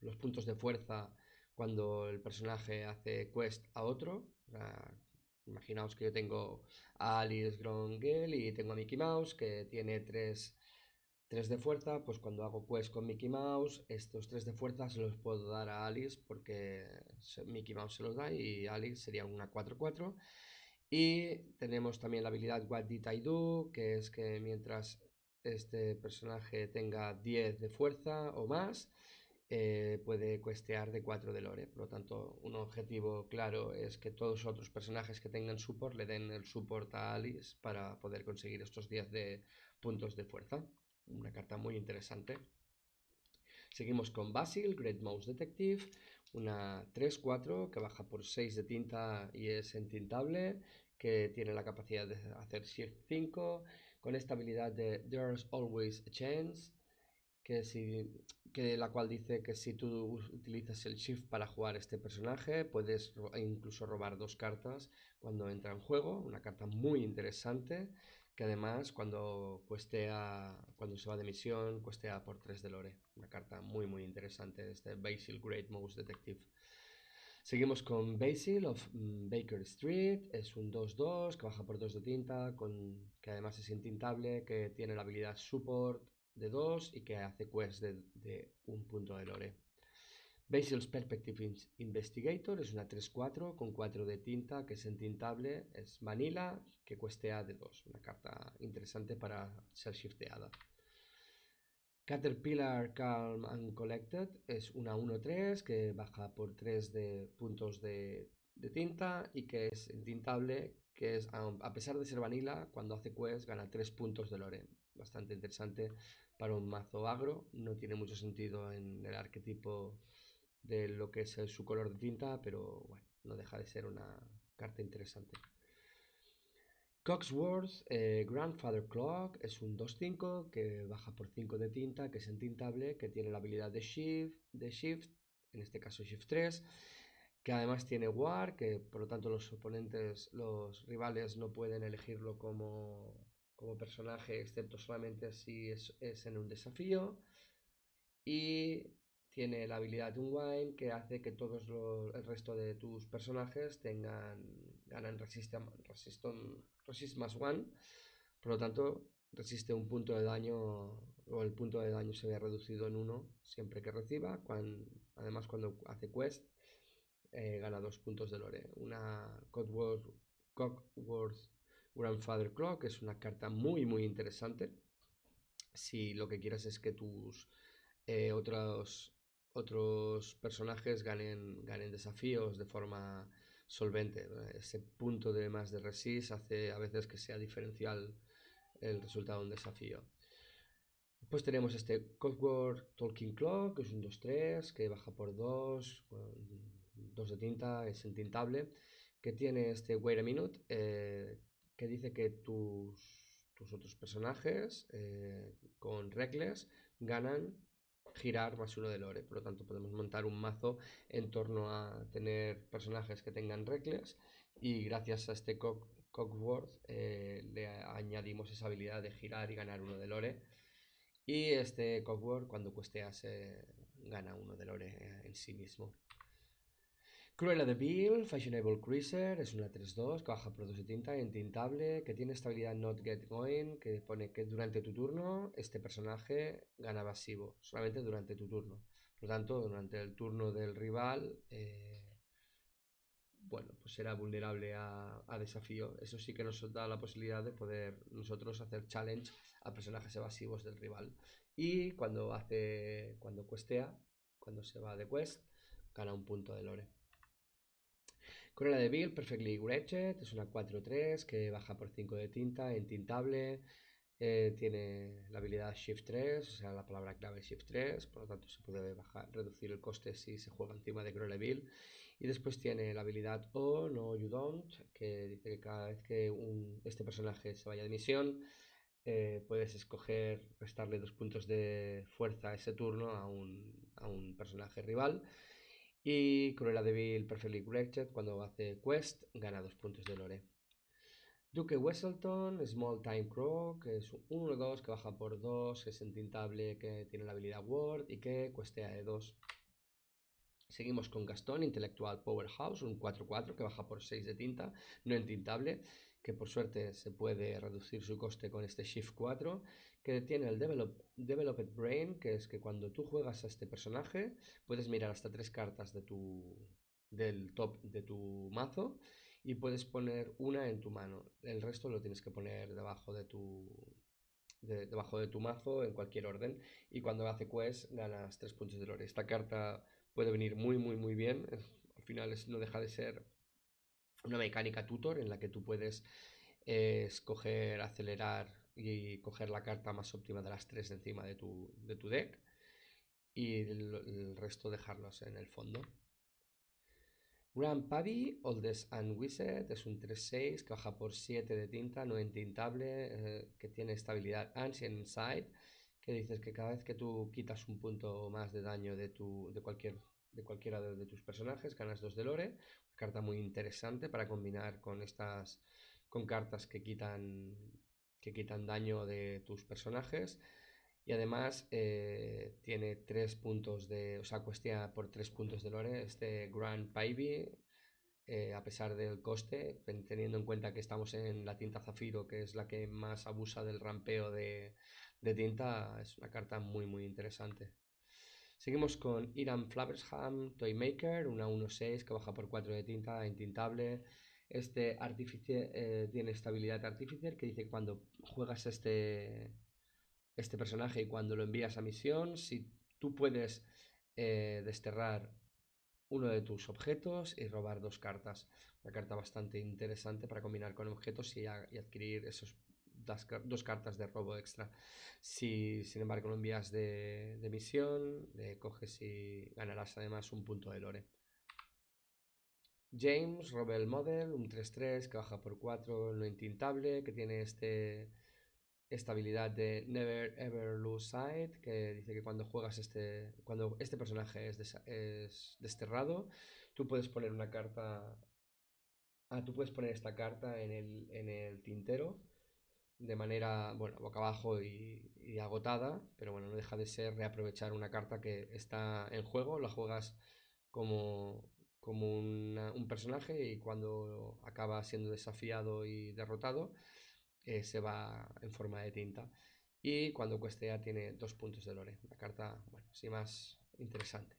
A: los puntos de fuerza cuando el personaje hace quest a otro. O sea, imaginaos que yo tengo a Alice Grongel y tengo a Mickey Mouse que tiene 3 de fuerza, pues cuando hago quest con Mickey Mouse, estos 3 de fuerza se los puedo dar a Alice porque Mickey Mouse se los da y Alice sería una 4-4. Y tenemos también la habilidad What Did I Do, que es que mientras este personaje tenga 10 de fuerza o más, puede cuestear de 4 de lore. Por lo tanto, un objetivo claro es que todos los otros personajes que tengan support le den el support a Alice para poder conseguir estos 10 de puntos de fuerza. Una carta muy interesante. Seguimos con Basil, Great Mouse Detective, una 3-4 que baja por 6 de tinta y es entintable, que tiene la capacidad de hacer Shift 5, con esta habilidad de There's Always a Chance, la cual dice que si tú utilizas el Shift para jugar este personaje, puedes incluso robar 2 cartas cuando entra en juego, una carta muy interesante que además cuando se va de misión, cuestea por 3 de lore. Una carta muy muy interesante, este Basil Great Mouse Detective. Seguimos con Basil of Baker Street, es un 2-2 que baja por 2 de tinta, que además es intintable, que tiene la habilidad Support de 2 y que hace quest de 1 punto de lore. Basil's Perspective Investigator es una 3-4 con 4 de tinta, que es entintable, es vanilla, que cuestea de 2, una carta interesante para ser shifteada. Caterpillar Calm and Collected es una 1-3 que baja por 3 de puntos de tinta y que es entintable, que es, a pesar de ser vanilla, cuando hace quest gana 3 puntos de lore. Bastante interesante para un mazo agro, no tiene mucho sentido en el arquetipo de lo que es su color de tinta, pero bueno, no deja de ser una carta interesante. Cogsworth Grandfather Clock es un 2-5 que baja por 5 de tinta, que es entintable, que tiene la habilidad de Shift, en este caso Shift 3, que además tiene War, que por lo tanto los rivales no pueden elegirlo como personaje, excepto solamente si es en un desafío. Y tiene la habilidad de Unwind que hace que el resto de tus personajes ganan resist +1, por lo tanto resiste un punto de daño o el punto de daño se ve reducido en 1 siempre que reciba, además cuando hace quest gana 2 puntos de lore. Una Cogsworth Grandfather Clock es una carta muy muy interesante si lo que quieres es que tus otros personajes ganen desafíos de forma solvente. Ese punto de más de resist hace a veces que sea diferencial el resultado de un desafío. Después tenemos este Codsworth Talking Clock, que es un 2-3, que baja por 2, 2 de tinta, es intintable, que tiene este Wait a Minute, que dice que tus tus otros personajes con Reckless ganan girar +1 de lore. Por lo tanto, podemos montar un mazo en torno a tener personajes que tengan Reckless y gracias a este Cogsworth le añadimos esa habilidad de girar y ganar 1 de lore. Y este Cogsworth cuando cuesteas gana 1 de lore en sí mismo. Cruella de Vil, Fashionable Cruiser, es una 3-2 que baja por 2 de tinta, entintable, que tiene estabilidad Not Get Going, que pone que durante tu turno este personaje gana pasivo, solamente durante tu turno. Por lo tanto, durante el turno del rival, bueno, pues será vulnerable a desafío. Eso sí que nos da la posibilidad de poder nosotros hacer challenge a personajes evasivos del rival. Y cuando cuestea, cuando se va de quest, gana un punto de lore. Cruella de Vil, Perfectly Wretched, es una 4-3 que baja por 5 de tinta, entintable. Tiene la habilidad Shift 3, o sea, la palabra clave Shift 3, por lo tanto se puede reducir el coste si se juega encima de Cruella de Vil. Y después tiene la habilidad O, No You Don't, que dice que cada vez que este personaje se vaya de misión, puedes escoger restarle 2 puntos de fuerza a ese turno a un personaje rival. Y Cruella de Vil, Perfectly Wretched, cuando hace quest, gana 2 puntos de lore. Duke Wesselton, Small Time Crow, que es un 1-2 que baja por 2, es entintable, que tiene la habilidad Ward y que cuestea de 2. Seguimos con Gastón, Intellectual Powerhouse, un 4-4 que baja por 6 de tinta, no entintable, que por suerte se puede reducir su coste con este Shift 4, que tiene el Developed Brain, que es que cuando tú juegas a este personaje puedes mirar hasta 3 cartas del top de tu mazo y puedes poner una en tu mano. El resto lo tienes que poner debajo de tu mazo en cualquier orden y cuando hace quest ganas 3 puntos de lore. Esta carta puede venir muy muy muy bien. Al final no deja de ser una mecánica tutor en la que tú puedes escoger, acelerar y coger la carta más óptima de las 3 de encima de tu deck y el resto dejarlos en el fondo. Grandpappy, Oldest and Wizard, es un 3-6 que baja por 7 de tinta, no entintable, que tiene estabilidad Ancient Insight, que dices que cada vez que tú quitas un punto más de daño de cualquiera de tus personajes, ganas 2 de lore. Una carta muy interesante para combinar con cartas que quitan daño de tus personajes. Y además tiene 3 puntos o sea, cuesta por 3 puntos de lore este Grand Pivy, a pesar del coste, teniendo en cuenta que estamos en la tinta Zafiro, que es la que más abusa del rampeo de tinta, es una carta muy muy interesante. Seguimos con Iram Flaversham Toymaker, una 1-6 que baja por 4 de tinta, intintable. Este Artificer tiene estabilidad Artificer, que dice que cuando juegas este personaje y cuando lo envías a misión, si tú puedes desterrar uno de tus objetos y robar 2 cartas. Una carta bastante interesante para combinar con objetos y adquirir esos 2 cartas de robo extra. Si sin embargo lo envías de misión, le coges y ganarás además un punto de lore. James, Rebel Model, un 3-3 que baja por 4, no intintable, que tiene esta habilidad de Never Ever Lose Sight, que dice que cuando este personaje es desterrado, tú puedes poner una carta. Tú puedes poner esta carta en el tintero de manera, bueno, boca abajo y agotada, pero bueno, no deja de ser reaprovechar una carta que está en juego, la juegas como un personaje y cuando acaba siendo desafiado y derrotado, se va en forma de tinta. Y cuando cuestea tiene 2 puntos de lore. Una carta, bueno, sí más interesante.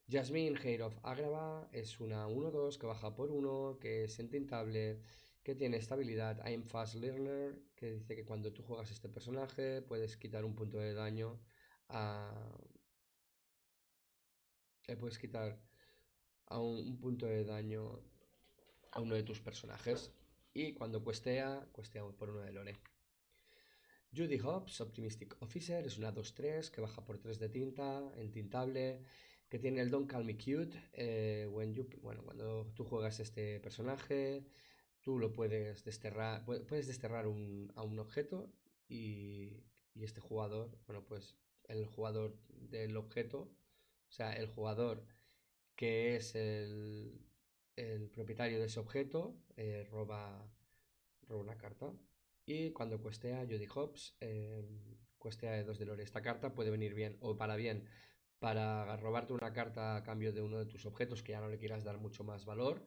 A: Jasmine, Hair of Agrava, es una 1-2 que baja por 1, que es entintable, que tiene estabilidad I'm Fast Learner, que dice que cuando tú juegas este personaje puedes quitar un punto de daño puedes quitar un punto de daño a uno de tus personajes. Y cuando cuestea por 1 de lore. Judy Hobbs, Optimistic Officer, es una 2-3 que baja por 3 de tinta, entintable, que tiene el Don't Call Me Cute. Cuando tú juegas este personaje, tú lo puedes desterrar, puedes desterrar a un objeto y este jugador, bueno, pues el jugador del objeto, o sea, el jugador que es el propietario de ese objeto, roba una carta. Y cuando cuestea Judy Hopps, cuestea de 2 de lore. Esta carta puede venir bien o para bien para robarte una carta a cambio de uno de tus objetos que ya no le quieras dar mucho más valor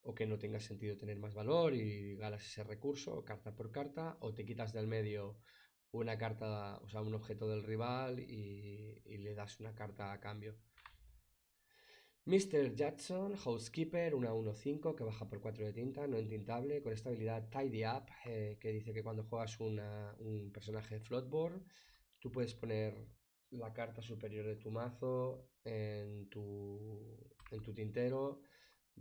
A: o que no tenga sentido tener más valor y ganas ese recurso carta por carta, o te quitas del medio una carta, o sea, un objeto del rival y le das una carta a cambio. Mr. Jackson, Housekeeper, una 1-5 que baja por 4 de tinta, no entintable, con esta habilidad Tidy Up, que dice que cuando juegas un personaje Floatborn, tú puedes poner la carta superior de tu mazo en tu tintero,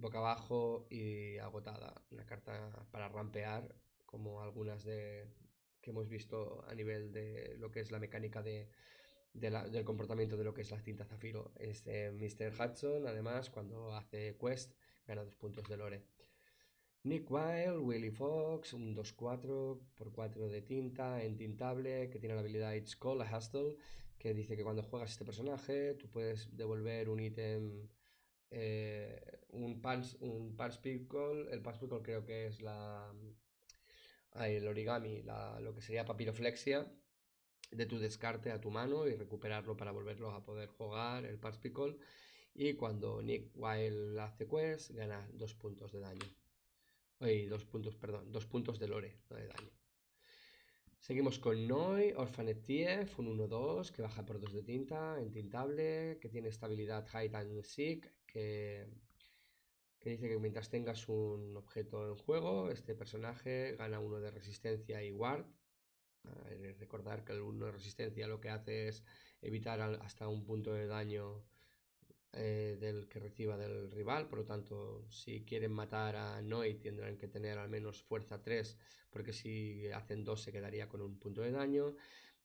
A: boca abajo y agotada. Una carta para rampear, como algunas que hemos visto a nivel de lo que es la mecánica del comportamiento de lo que es la tinta zafiro. Mr. Hudson, además, cuando hace quest, gana 2 puntos de lore. Nick Wilde, Willy Fox, un 2-4 por 4 de tinta, entintable, que tiene la habilidad It's Called a Hustle, que dice que cuando juegas este personaje, tú puedes devolver un ítem, un Pulse Pickle. El Pulse Pickle creo que es el origami, lo que sería papiroflexia, de tu descarte a tu mano y recuperarlo para volverlo a poder jugar, el Parspicle. Y cuando Nick Wilde hace quest, gana 2 puntos de daño. Oye, 2 puntos, perdón, 2 puntos de lore, no de daño. Seguimos con Noi, Orphaned Thief, un 1-2 que baja por 2 de tinta, entintable, que tiene estabilidad Hide and Seek, que dice que mientras tengas un objeto en juego, este personaje gana 1 de resistencia y ward. Recordar que el 1 de resistencia lo que hace es evitar hasta un punto de daño del que reciba del rival. Por lo tanto, si quieren matar a Noi tendrán que tener al menos fuerza 3, porque si hacen 2 se quedaría con un punto de daño.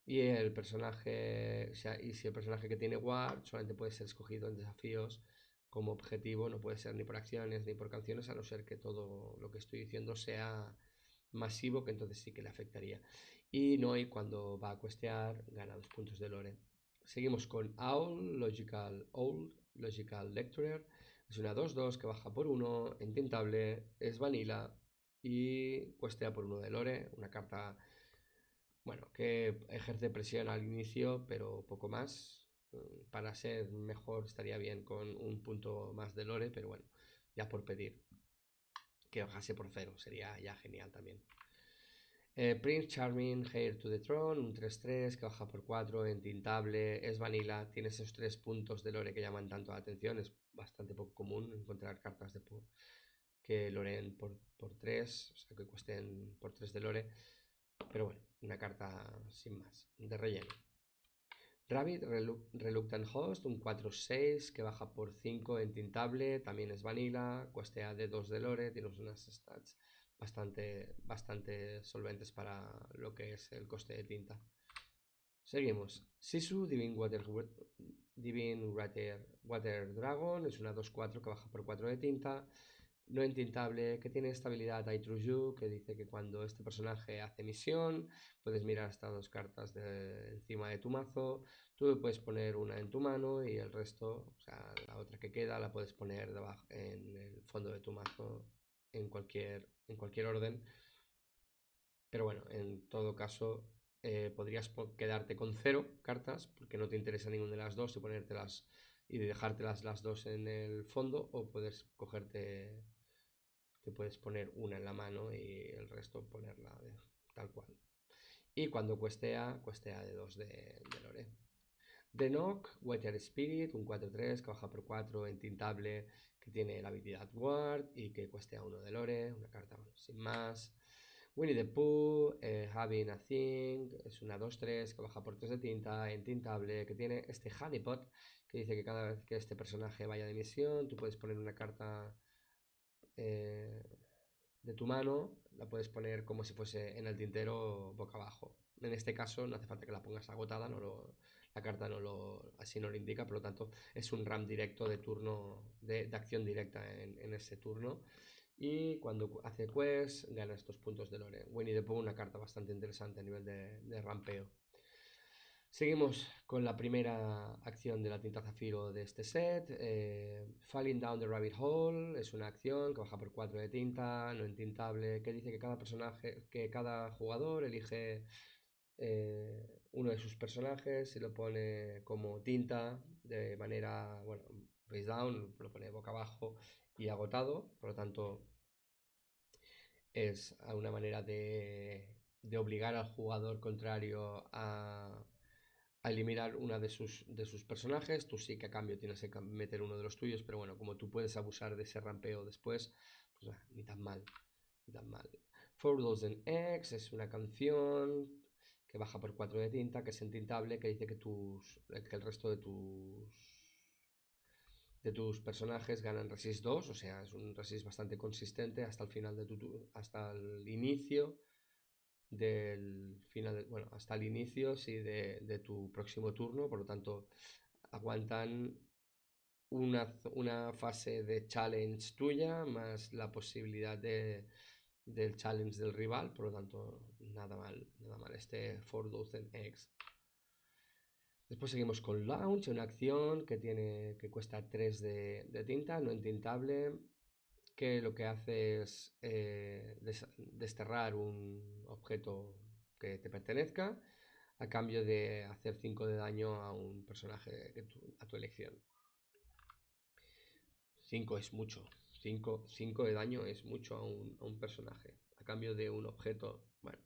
A: Y el personaje, o sea, y si el personaje que tiene Ward solamente puede ser escogido en desafíos como objetivo, no puede ser ni por acciones ni por canciones, a no ser que todo lo que estoy diciendo sea masivo, que entonces sí que le afectaría. Y Noi, cuando va a questear, gana 2 puntos de lore. Seguimos con Owl, Logical Lecturer. Es una 2-2 que baja por 1, entintable, es vanilla y cuestea por 1 de lore. Una carta, bueno, que ejerce presión al inicio, pero poco más. Para ser mejor estaría bien con un punto más de lore, pero bueno, ya por pedir. Que bajase por 0, sería ya genial también. Prince Charming, Heir to the Throne, un 3-3 que baja por 4, entintable, es vanilla, tiene esos 3 puntos de lore que llaman tanto la atención, es bastante poco común encontrar cartas que loreen por 3, o sea que cuesten por 3 de lore, pero bueno, una carta sin más, de relleno. Rabbit Reluctant Host, un 4-6 que baja por 5 entintable, también es vanilla, cuestea de 2 de lore, tiene unas stats bastante solventes para lo que es el coste de tinta. Seguimos. Sisu Divine Water Dragon es una 2-4 que baja por 4 de tinta, no entintable, que tiene estabilidad Aitruju, que dice que cuando este personaje hace misión, puedes mirar hasta 2 cartas encima de tu mazo, tú puedes poner una en tu mano y el resto, o sea, la otra que queda, la puedes poner debajo en el fondo de tu mazo en cualquier orden. Pero bueno, en todo caso, podrías quedarte con 0 cartas porque no te interesa ninguna de las dos y dejártelas las dos en el fondo, o puedes te puedes poner una en la mano y el resto ponerla tal cual. Y cuando cuestea de 2 de lore. The Nock, Water Spirit, un 4-3 que baja por 4, entintable, que tiene la habilidad Ward y que cuestea 1 de lore, una carta sin más. Winnie the Pooh, Having a Thing, es una 2-3 que baja por 3 de tinta, entintable, que tiene este Honeypot, que dice que cada vez que este personaje vaya de misión, tú puedes poner una carta de tu mano, la puedes poner como si fuese en el tintero boca abajo. En este caso no hace falta que la pongas agotada, la carta así no lo indica, por lo tanto es un RAM directo de turno, de acción directa en ese turno. Y cuando hace quest, gana estos puntos de lore. Winnie the Pooh, una carta bastante interesante a nivel de rampeo. Seguimos con la primera acción de la tinta zafiro de este set. Falling Down the Rabbit Hole es una acción que baja por 4 de tinta, no entintable, que dice que cada jugador elige uno de sus personajes y lo pone como tinta de manera, bueno, face down, lo pone boca abajo y agotado. Por lo tanto, es una manera de obligar al jugador contrario a eliminar una de sus personajes. Tú sí que a cambio tienes que meter uno de los tuyos, pero bueno, como tú puedes abusar de ese rampeo después, pues ni tan mal, ni tan mal. For Thousand X es una canción que baja por 4 de tinta, que es entintable, que dice que el resto de tus personajes ganan resist 2, o sea, es un resist bastante consistente hasta el final hasta el inicio bueno, hasta el inicio, sí, de tu próximo turno. Por lo tanto, aguantan una fase de challenge tuya más la posibilidad del challenge del rival. Por lo tanto, nada mal este For Thousand X. Después seguimos con Launch, una acción que cuesta 3 de tinta, no entintable, que lo que hace es desterrar un objeto que te pertenezca a cambio de hacer 5 de daño a un personaje a tu elección. 5 es mucho. 5 de daño es mucho a un personaje a cambio de un objeto. Bueno,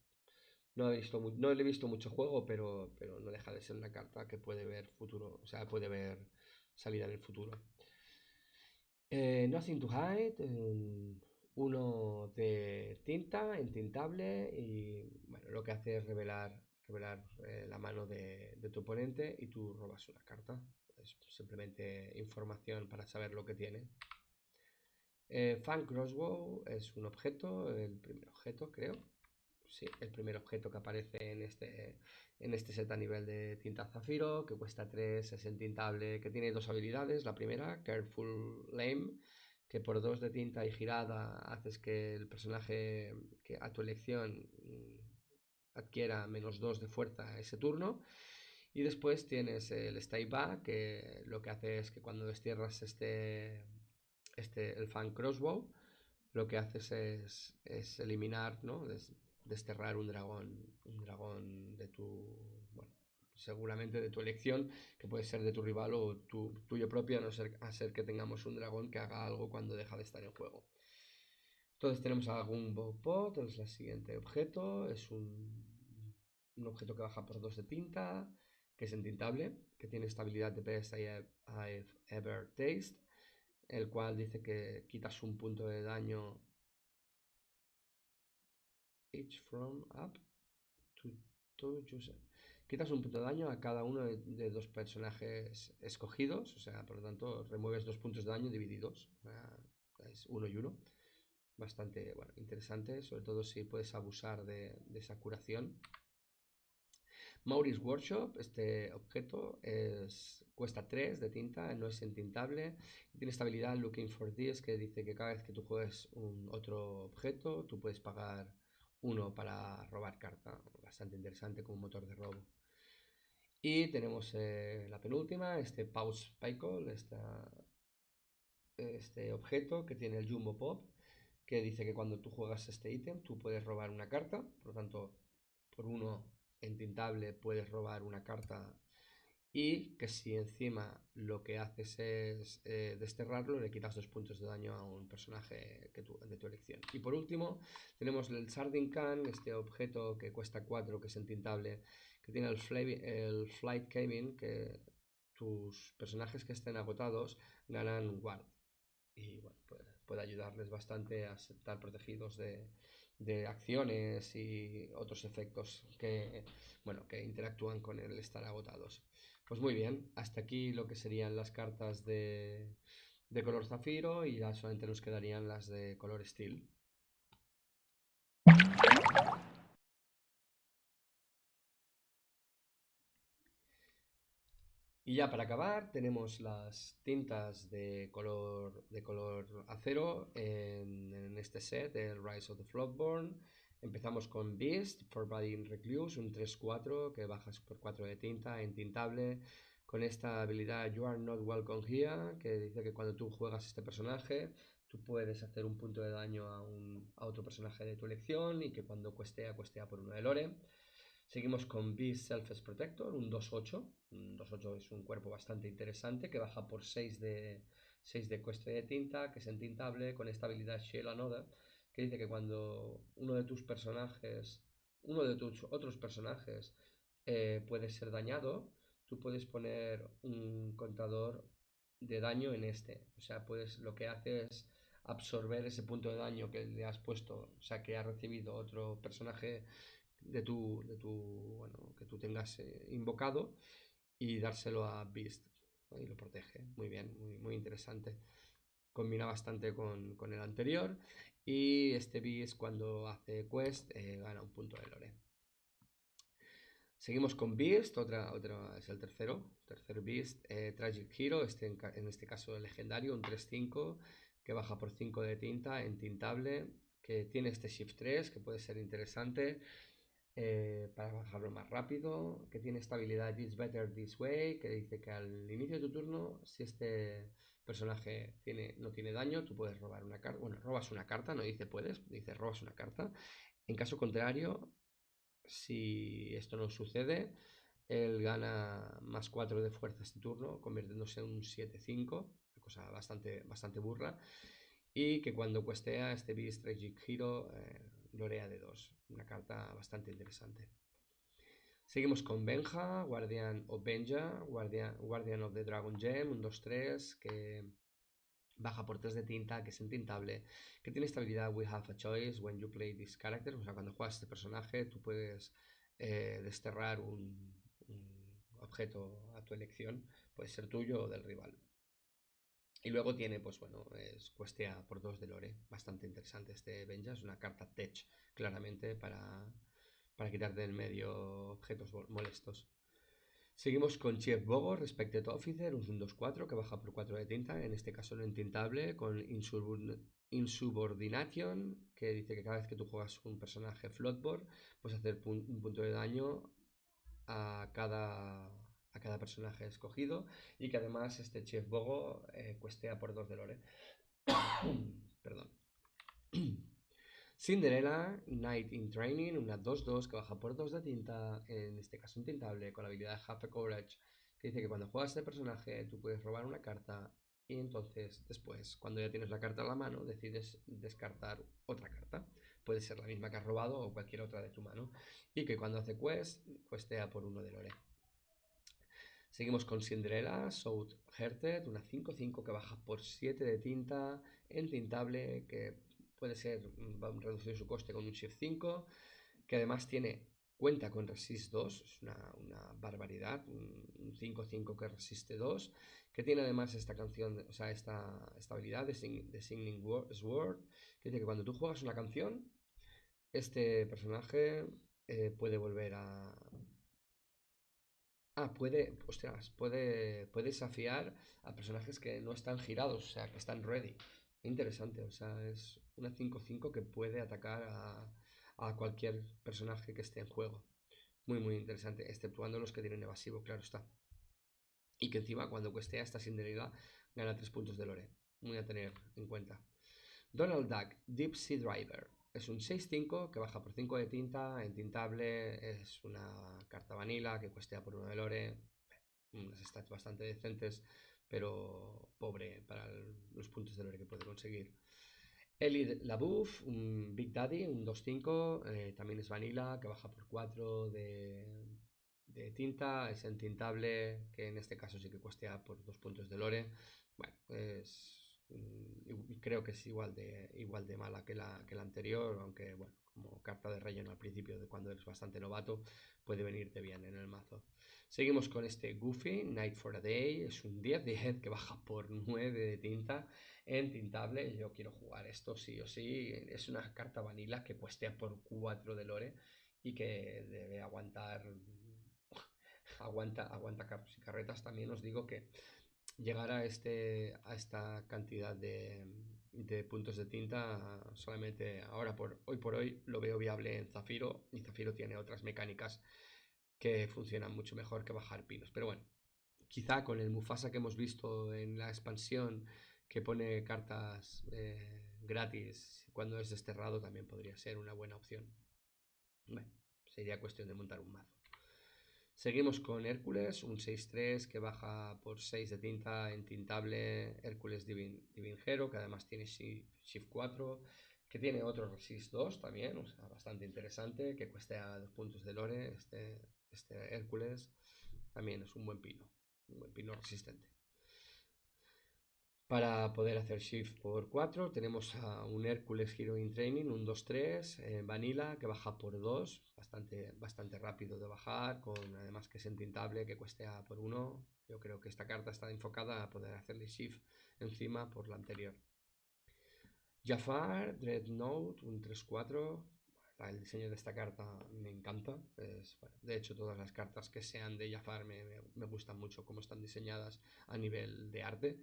A: no le he visto mucho juego, pero no deja de ser una carta que puede ver futuro, o sea, puede ver salida en el futuro. Nothing to Hide, uno de tinta, entintable, y bueno, lo que hace es revelar la mano de tu oponente y tú robas una carta. Es simplemente información para saber lo que tiene. Fan Crossbow es un objeto, el primer objeto, creo. Sí, el primer objeto que aparece en este set a nivel de tinta zafiro, que cuesta 3, es entintable, que tiene 2 habilidades. La primera, Careful Lame, que por 2 de tinta y girada haces que el personaje que a tu elección adquiera menos 2 de fuerza ese turno. Y después tienes el Stay Back, que lo que hace es que cuando destierras el Fan Crossbow, lo que haces es eliminar, ¿no? Desterrar un dragón de bueno, seguramente de tu elección, que puede ser de tu rival o tuyo propio, a ser que tengamos un dragón que haga algo cuando deja de estar en juego. Entonces tenemos a Gumbo Pot, es el siguiente objeto, es un objeto que baja por 2 de tinta, que es entintable, que tiene estabilidad de Best I've Ever Taste, el cual dice que quitas un punto de daño each from up to user. Quitas un punto de daño a cada uno de 2 personajes escogidos, o sea, por lo tanto, remueves 2 puntos de daño divididos, o sea, es 1 y 1. Bastante, bueno, interesante, sobre todo si puedes abusar de esa curación. Maurice Workshop, este objeto cuesta 3 de tinta, no es entintable. Tiene esta habilidad Looking for This, que dice que cada vez que tú juegues otro objeto, tú puedes pagar 1 para robar carta. Bastante interesante como motor de robo. Y tenemos la penúltima, este Pause Pycol, este objeto que tiene el Jumbo Pop, que dice que cuando tú juegas este ítem, tú puedes robar una carta. Por lo tanto, por 1 entintable puedes robar una carta, y que si encima lo que haces es desterrarlo, le quitas 2 puntos de daño a un personaje de tu elección. Y por último tenemos el Sardine Can, este objeto que cuesta 4, que es entintable, que tiene el Flight Cabin, que tus personajes que estén agotados ganan Ward, y bueno, puede ayudarles bastante a estar protegidos de acciones y otros efectos que interactúan con el estar agotados. Pues muy bien, hasta aquí lo que serían las cartas de color zafiro, y ya solamente nos quedarían las de color steel. Y ya para acabar tenemos las tintas de color acero en este set, el Rise of the Floodborn. Empezamos con Beast, Forbidden Recluse, un 3-4 que bajas por 4 de tinta, entintable, con esta habilidad You Are Not Welcome Here, que dice que cuando tú juegas este personaje, tú puedes hacer un punto de daño a otro personaje de tu elección y que cuando cuestea por 1 de lore. Seguimos con Beast Self Protector, un 2-8. Un 2-8 es un cuerpo bastante interesante que baja por 6 de cueste de tinta, que es entintable, con esta habilidad Shield Another, que dice que cuando uno de tus otros personajes puede ser dañado, tú puedes poner un contador de daño en este. O sea, lo que hace es absorber ese punto de daño que le has puesto, o sea, que ha recibido otro personaje bueno, que tú tengas invocado y dárselo a Beast. ¿No? Y lo protege. Muy bien, muy, muy interesante. Combina bastante con el anterior. Y este Beast cuando hace quest gana un punto de lore. Seguimos con Beast, es el tercer Beast, Tragic Hero, en este caso legendario, un 3-5 que baja por 5 de tinta, entintable, que tiene este Shift 3 que puede ser interesante para bajarlo más rápido, que tiene esta habilidad It's Better This Way, que dice que al inicio de tu turno, si este personaje no tiene daño, tú puedes robar una carta, bueno, robas una carta, no dice puedes, dice robas una carta. En caso contrario, si esto no sucede, él gana más 4 de fuerza este turno, convirtiéndose en un 7-5, una cosa bastante, bastante burra. Y que cuando cuestea este Beast Tragic Hero, lorea de 2, una carta bastante interesante. Seguimos con Benja, Guardian of Benja, Guardian of the Dragon Gem, un 2-3 que baja por 3 de tinta, que es entintable, que tiene esta habilidad We Have a Choice when you play this character, o sea, cuando juegas este personaje tú puedes desterrar un objeto a tu elección, puede ser tuyo o del rival. Y luego tiene, pues bueno, cuestea por 2 de lore, bastante interesante este Benja, es una carta tech, claramente, para quitarte del medio objetos molestos. Seguimos con Chief Bogo, Respected Officer, un 2-4 que baja por 4 de tinta, en este caso no entintable, con Insubordination, que dice que cada vez que tú juegas un personaje Floodboard, puedes hacer un punto de daño a cada personaje escogido y que además este Chief Bogo cuestea por 2 de lore. Perdón. Cinderella, Knight in Training, una 2-2 que baja por 2 de tinta, en este caso intintable, con la habilidad Half a Courage, que dice que cuando juegas este personaje tú puedes robar una carta y entonces después, cuando ya tienes la carta en la mano, decides descartar otra carta. Puede ser la misma que has robado o cualquier otra de tu mano. Y que cuando hace quest, cuestea por 1 de lore. Seguimos con Cinderella, South Hearted, una 5-5 que baja por 7 de tinta, entintable, que puede ser, va a reducir su coste con un Shift 5, que además cuenta con Resist 2, es una barbaridad, un 5-5 que resiste 2, que tiene además esta canción, o sea, esta habilidad de Singing Sword, que dice que cuando tú juegas una canción, este personaje puede volver a, puede desafiar a personajes que no están girados, o sea, que están ready. Interesante, o sea, es una 5-5 que puede atacar a cualquier personaje que esté en juego. Muy, muy interesante, exceptuando los que tienen evasivo, claro está. Y que encima, cuando cuestea esta Cinderella, gana 3 puntos de lore. Muy a tener en cuenta. Donald Duck, Deep Sea Driver. Es un 6-5 que baja por 5 de tinta, entintable, es una carta vanilla que cuestea por 1 de lore, unas stats bastante decentes, pero pobre para los puntos de lore que puede conseguir. Elid LaBeouf, un Big Daddy, un 2-5, también es vanilla, que baja por 4 de tinta, es entintable, que en este caso sí que cuestea por 2 puntos de lore. Bueno, creo que es igual de mala que la anterior, aunque bueno, como carta de relleno al principio de cuando eres bastante novato, puede venirte bien en el mazo. Seguimos con este Goofy, Night for a Day, es un 10-10 que baja por 9 de tinta, entintable, yo quiero jugar esto sí o sí, es una carta vanilla que cuestea por 4 de lore y que debe aguantar aguanta carros y carretas. También os digo que llegar a esta cantidad de puntos de tinta solamente hoy por hoy lo veo viable en Zafiro, y Zafiro tiene otras mecánicas que funcionan mucho mejor que bajar pinos. Pero bueno, quizá con el Mufasa que hemos visto en la expansión, que pone cartas gratis cuando es desterrado, también podría ser una buena opción. Bueno, sería cuestión de montar un mazo. Seguimos con Hércules, un 6-3 que baja por 6 de tinta en tintable. Hércules Divine Hero, que además tiene Shift 4, que tiene otro Resist 2 también, o sea, bastante interesante, que cuesta 2 puntos de lore. Este Hércules también es un buen pino resistente. Para poder hacer Shift por 4 tenemos a un Hércules Hero in Training, un 2-3 Vanilla, que baja por 2, bastante rápido de bajar, además que es entintable, que cueste A por 1. Yo creo que esta carta está enfocada a poder hacerle Shift encima por la anterior. Jafar, Dreadnought, un 3-4. El diseño de esta carta me encanta. De hecho, todas las cartas que sean de Jafar me gustan mucho cómo están diseñadas a nivel de arte.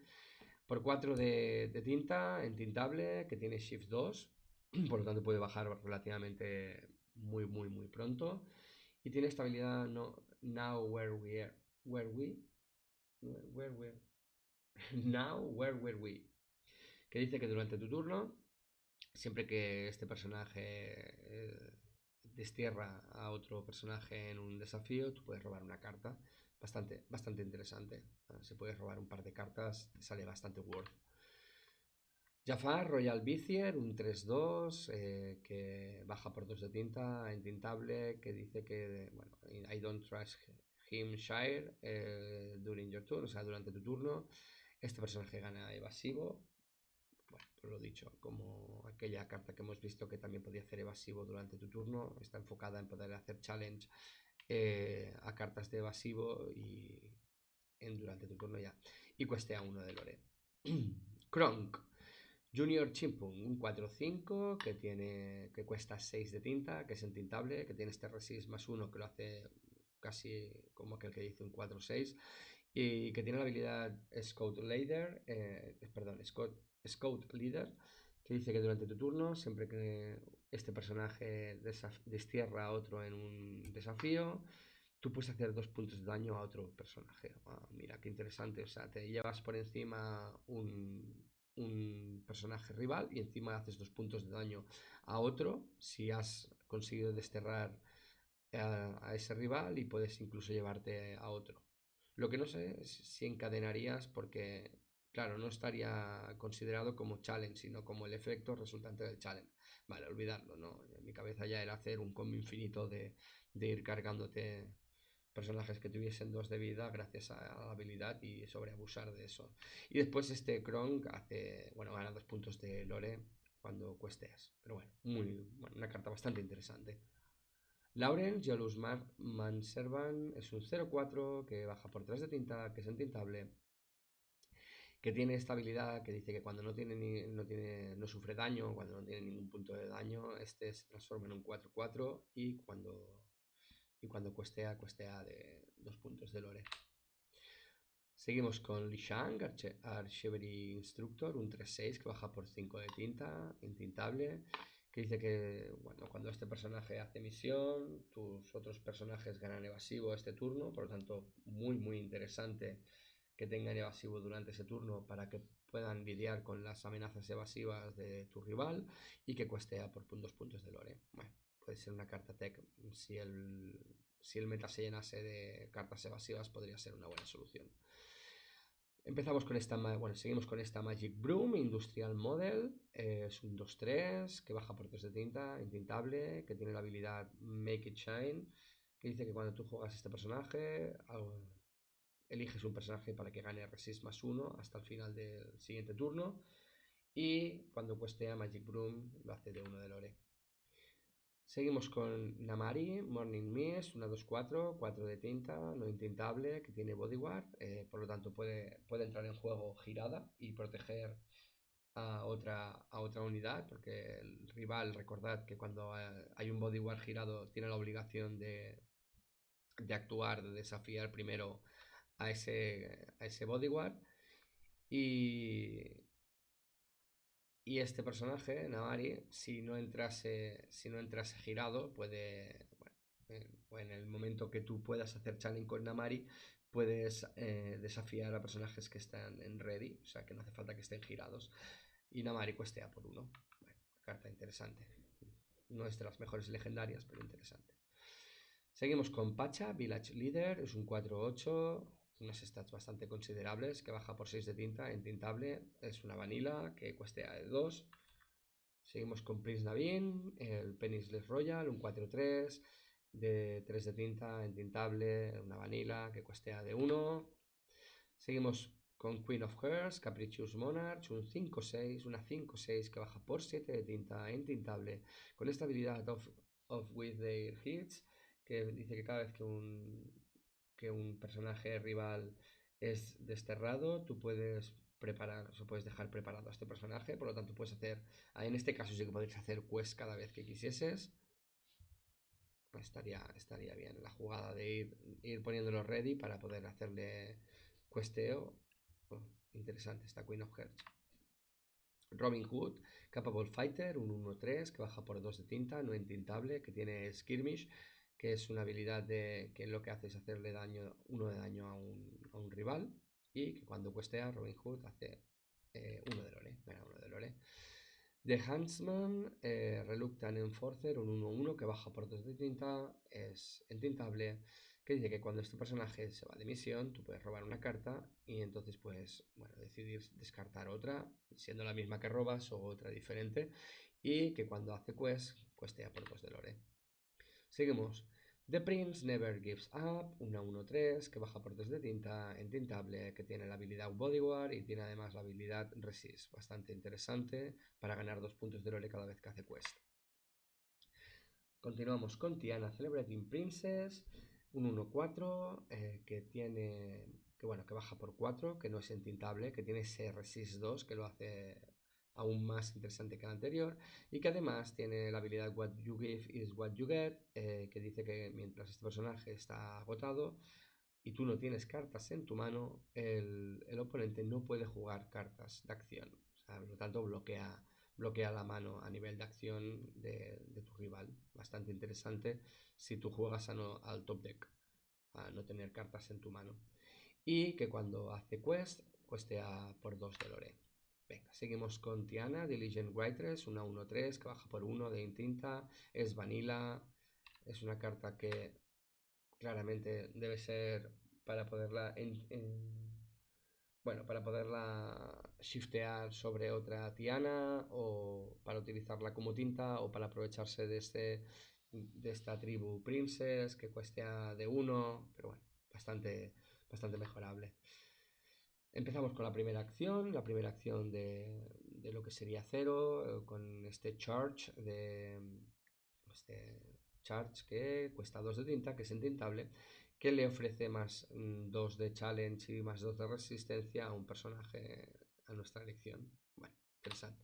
A: Por 4 de tinta, entintable, que tiene Shift 2, por lo tanto puede bajar relativamente muy pronto. Y tiene estabilidad Now Where Were We, que dice que durante tu turno, siempre que este personaje destierra a otro personaje en un desafío, tú puedes robar una carta. Bastante interesante. Si puedes robar un par de cartas, te sale bastante worth. Jafar, Royal Vizier, un 3-2 que baja por 2 de tinta, entintable, que dice que, bueno, I don't trust him Shire during your turn, o sea, durante tu turno. Este personaje gana evasivo. Bueno, pues lo dicho, como aquella carta que hemos visto que también podía hacer evasivo durante tu turno, está enfocada en poder hacer challenge a cartas de evasivo y durante tu turno ya. Y cueste a 1 de lore. Kronk. Junior Chimpung, un 4-5 que cuesta 6 de tinta, que es entintable, que tiene este resist +1 que lo hace casi como aquel que dice un 4-6, y que tiene la habilidad Scout Leader, Scout Leader, que dice que durante tu turno, siempre que este personaje destierra a otro en un desafío, tú puedes hacer 2 puntos de daño a otro personaje. Mira, qué interesante. O sea, te llevas por encima un personaje rival y encima haces 2 puntos de daño a otro si has conseguido desterrar a ese rival, y puedes incluso llevarte a otro. Lo que no sé es si encadenarías, porque claro, no estaría considerado como challenge, sino como el efecto resultante del challenge. Vale, olvidarlo, ¿no? En mi cabeza ya era hacer un combo infinito de ir cargándote personajes que tuviesen 2 de vida gracias a la habilidad y sobreabusar de eso. Y después este Kronk gana 2 puntos de lore cuando cuesteas. Pero bueno, una carta bastante interesante. Lauren, Jealous Manservan, es un 0-4 que baja por 3 de tinta, que es entintable, que tiene esta habilidad que dice que cuando no sufre daño, cuando no tiene ningún punto de daño, este se transforma en un 4-4 y cuando cuestea de 2 puntos de lore. Seguimos con Li Shang, Archery Instructor, un 3-6 que baja por 5 de tinta, intintable, que dice que cuando este personaje hace misión, tus otros personajes ganan evasivo este turno, por lo tanto muy interesante que tengan evasivo durante ese turno para que puedan lidiar con las amenazas evasivas de tu rival, y que cueste por 2 puntos de lore. Bueno, puede ser una carta tech. Si el meta se llenase de cartas evasivas, podría ser una buena solución. Seguimos con esta Magic Broom Industrial Model. Es un 2-3 que baja por 3 de tinta, intintable, que tiene la habilidad Make It Shine, que dice que cuando tú juegas este personaje, eliges un personaje para que gane resist +1 hasta el final del siguiente turno, y cuando cuestea Magic Broom lo hace de 1 de lore. Seguimos con Namari, Morning Mist, una 2-4, 4 de tinta, no intintable, que tiene Bodyguard, por lo tanto puede entrar en juego girada y proteger a otra unidad, porque el rival, recordad que cuando hay un Bodyguard girado tiene la obligación de de actuar, de desafiar primero a ese bodyguard. Y, y este personaje, Namari, si no entrase girado, puede, bueno, o en el momento que tú puedas hacer challenge con Namari, puedes desafiar a personajes que están en ready, o sea que no hace falta que estén girados. Y Namari cuestea por 1. Bueno, carta interesante. No es de las mejores legendarias, pero interesante. Seguimos con Pacha, Village Leader, es un 4-8, unas stats bastante considerables, que baja por 6 de tinta, entintable, es una vanilla que cuestea de 2. Seguimos con Prince Naveen, el Peninsula Royal, un 4-3, de 3 de tinta, entintable, una vanilla que cuestea de 1. Seguimos con Queen of Hearts, Capricious Monarch, un 5-6, una 5-6 que baja por 7 de tinta, entintable, con esta habilidad of With Their Hits, que dice que cada vez que un personaje rival es desterrado, tú puedes preparar, o puedes dejar preparado a este personaje, por lo tanto puedes hacer, en este caso sí que podrías hacer quest cada vez que quisieses. Estaría bien la jugada de ir poniéndolo ready para poder hacerle questeo. Oh, interesante esta Queen of Hearts. Robin Hood, Capable Fighter, un 1-3 que baja por 2 de tinta, no entintable, que tiene Skirmish, que es una habilidad que lo que hace es hacerle 1 de daño a un rival, y que cuando questea Robin Hood hace 1 de lore, gana 1 de lore. The Huntsman, Reluctant Enforcer, un 1-1 que baja por 2 de tinta, es entintable, que dice que cuando este personaje se va de misión, tú puedes robar una carta y entonces puedes, bueno, decidir descartar otra, siendo la misma que robas o otra diferente, y que cuando hace quest, cuestea por 2 de lore. Seguimos. The Prince Never Gives Up, una 1-3 que baja por 2 de tinta, entintable, que tiene la habilidad Bodyguard y tiene además la habilidad Resist, bastante interesante para ganar 2 puntos de lore cada vez que hace quest. Continuamos con Tiana Celebrating Princess, un 1-4 que baja por 4, que no es entintable, que tiene ese Resist 2 que lo hace aún más interesante que el anterior, y que además tiene la habilidad What You Give is What You Get, que dice que mientras este personaje está agotado y tú no tienes cartas en tu mano, el oponente no puede jugar cartas de acción, o sea, por lo tanto bloquea la mano a nivel de acción de tu rival. Bastante interesante si tú juegas al top deck, a no tener cartas en tu mano. Y que cuando hace quest, cuestea por 2 de lore. Venga, seguimos con Tiana, Diligent Waitress, una 1-3 que baja por 1 de intinta, es vanilla, es una carta que claramente debe ser para poderla bueno, para poderla shiftear sobre otra Tiana, o para utilizarla como tinta, o para aprovecharse de esta tribu Princess que cuesta de 1, pero bueno, bastante mejorable. Empezamos con la primera acción de lo que sería 0, con este charge que cuesta 2 de tinta, que es entintable, que le ofrece más 2 de challenge y más 2 de resistencia a un personaje a nuestra elección. Bueno, interesante.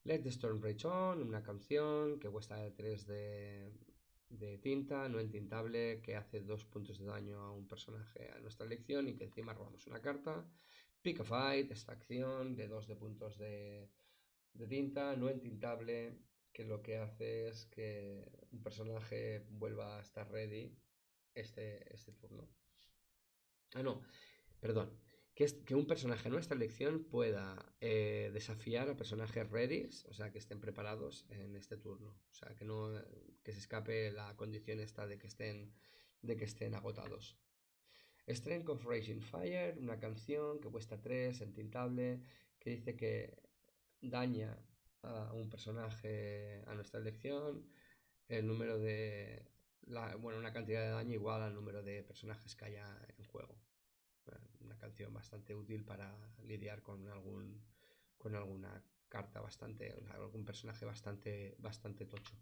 A: Let the Storm Rage On, una canción que cuesta 3 de tinta, no entintable, que hace 2 puntos de daño a un personaje a nuestra elección y que encima robamos una carta. Pick a Fight, esta acción de 2 de puntos de tinta, no entintable, que lo que hace es que un personaje vuelva a estar ready este turno. No, perdón. Que un personaje a nuestra elección pueda desafiar a personajes ready, o sea, que estén preparados en este turno. O sea, que se escape la condición esta de que estén agotados. Strength of Raging Fire, una canción que cuesta 3, entintable, que dice que daña a un personaje a nuestra elección el número una cantidad de daño igual al número de personajes que haya en juego. Una canción bastante útil para lidiar con alguna carta algún personaje bastante tocho.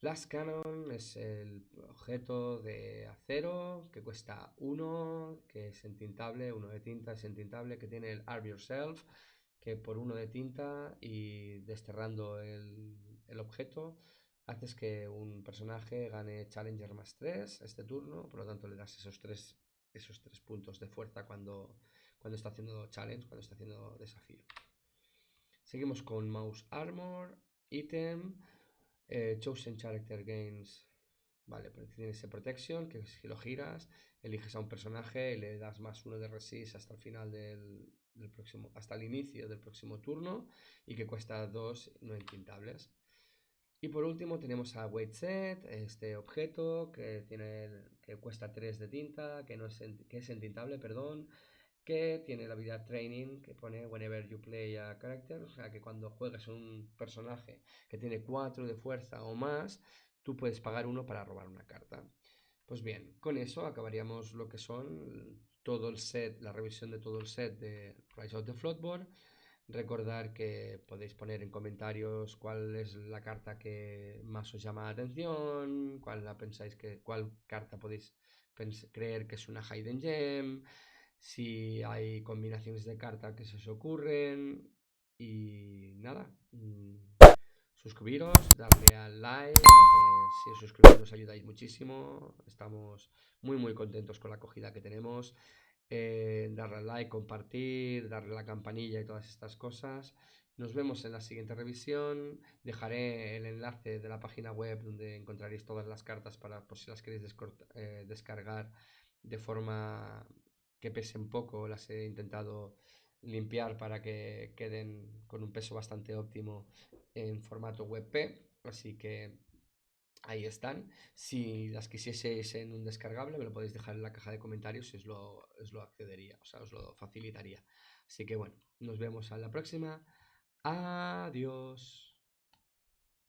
A: Last Cannon es el objeto de acero que cuesta 1, que es entintable, 1 de tinta, es entintable, que tiene el Arm Yourself, que por 1 de tinta y desterrando el objeto haces que un personaje gane Challenger más 3 este turno, por lo tanto le das esos tres puntos de fuerza cuando está haciendo challenge, cuando está haciendo desafío. Seguimos con Mouse Armor, Item, Chosen Character Gains. Vale, pues tiene ese Protection, que si lo giras, eliges a un personaje y le das más uno de resist hasta el final del próximo, hasta el inicio del próximo turno, y que cuesta 2 no entintables. Y por último tenemos a Weight Set, este objeto que cuesta 3 de tinta, que es entintable, perdón, que tiene la habilidad Training que pone Whenever you play a character, o sea que cuando juegues un personaje que tiene 4 de fuerza o más, tú puedes pagar uno para robar una carta. Pues bien, con eso acabaríamos lo que son todo el set, la revisión de todo el set de Rise of the Floodboard. Recordar que podéis poner en comentarios cuál es la carta que más os llama la atención, cuál carta podéis creer que es una Hidden Gem, si hay combinaciones de carta que se os ocurren. Y nada, suscribiros, darle al like, si os suscribís nos ayudáis muchísimo, estamos muy contentos con la acogida que tenemos. Darle al like, compartir, darle a la campanilla y todas estas cosas. Nos vemos en la siguiente revisión. Dejaré el enlace de la página web donde encontraréis todas las cartas por si las queréis descargar de forma que pesen poco. Las he intentado limpiar para que queden con un peso bastante óptimo en formato WebP. Así que ahí están. Si las quisieseis en un descargable, me lo podéis dejar en la caja de comentarios y os lo accedería, o sea, os lo facilitaría. Así que bueno, nos vemos a la próxima. Adiós.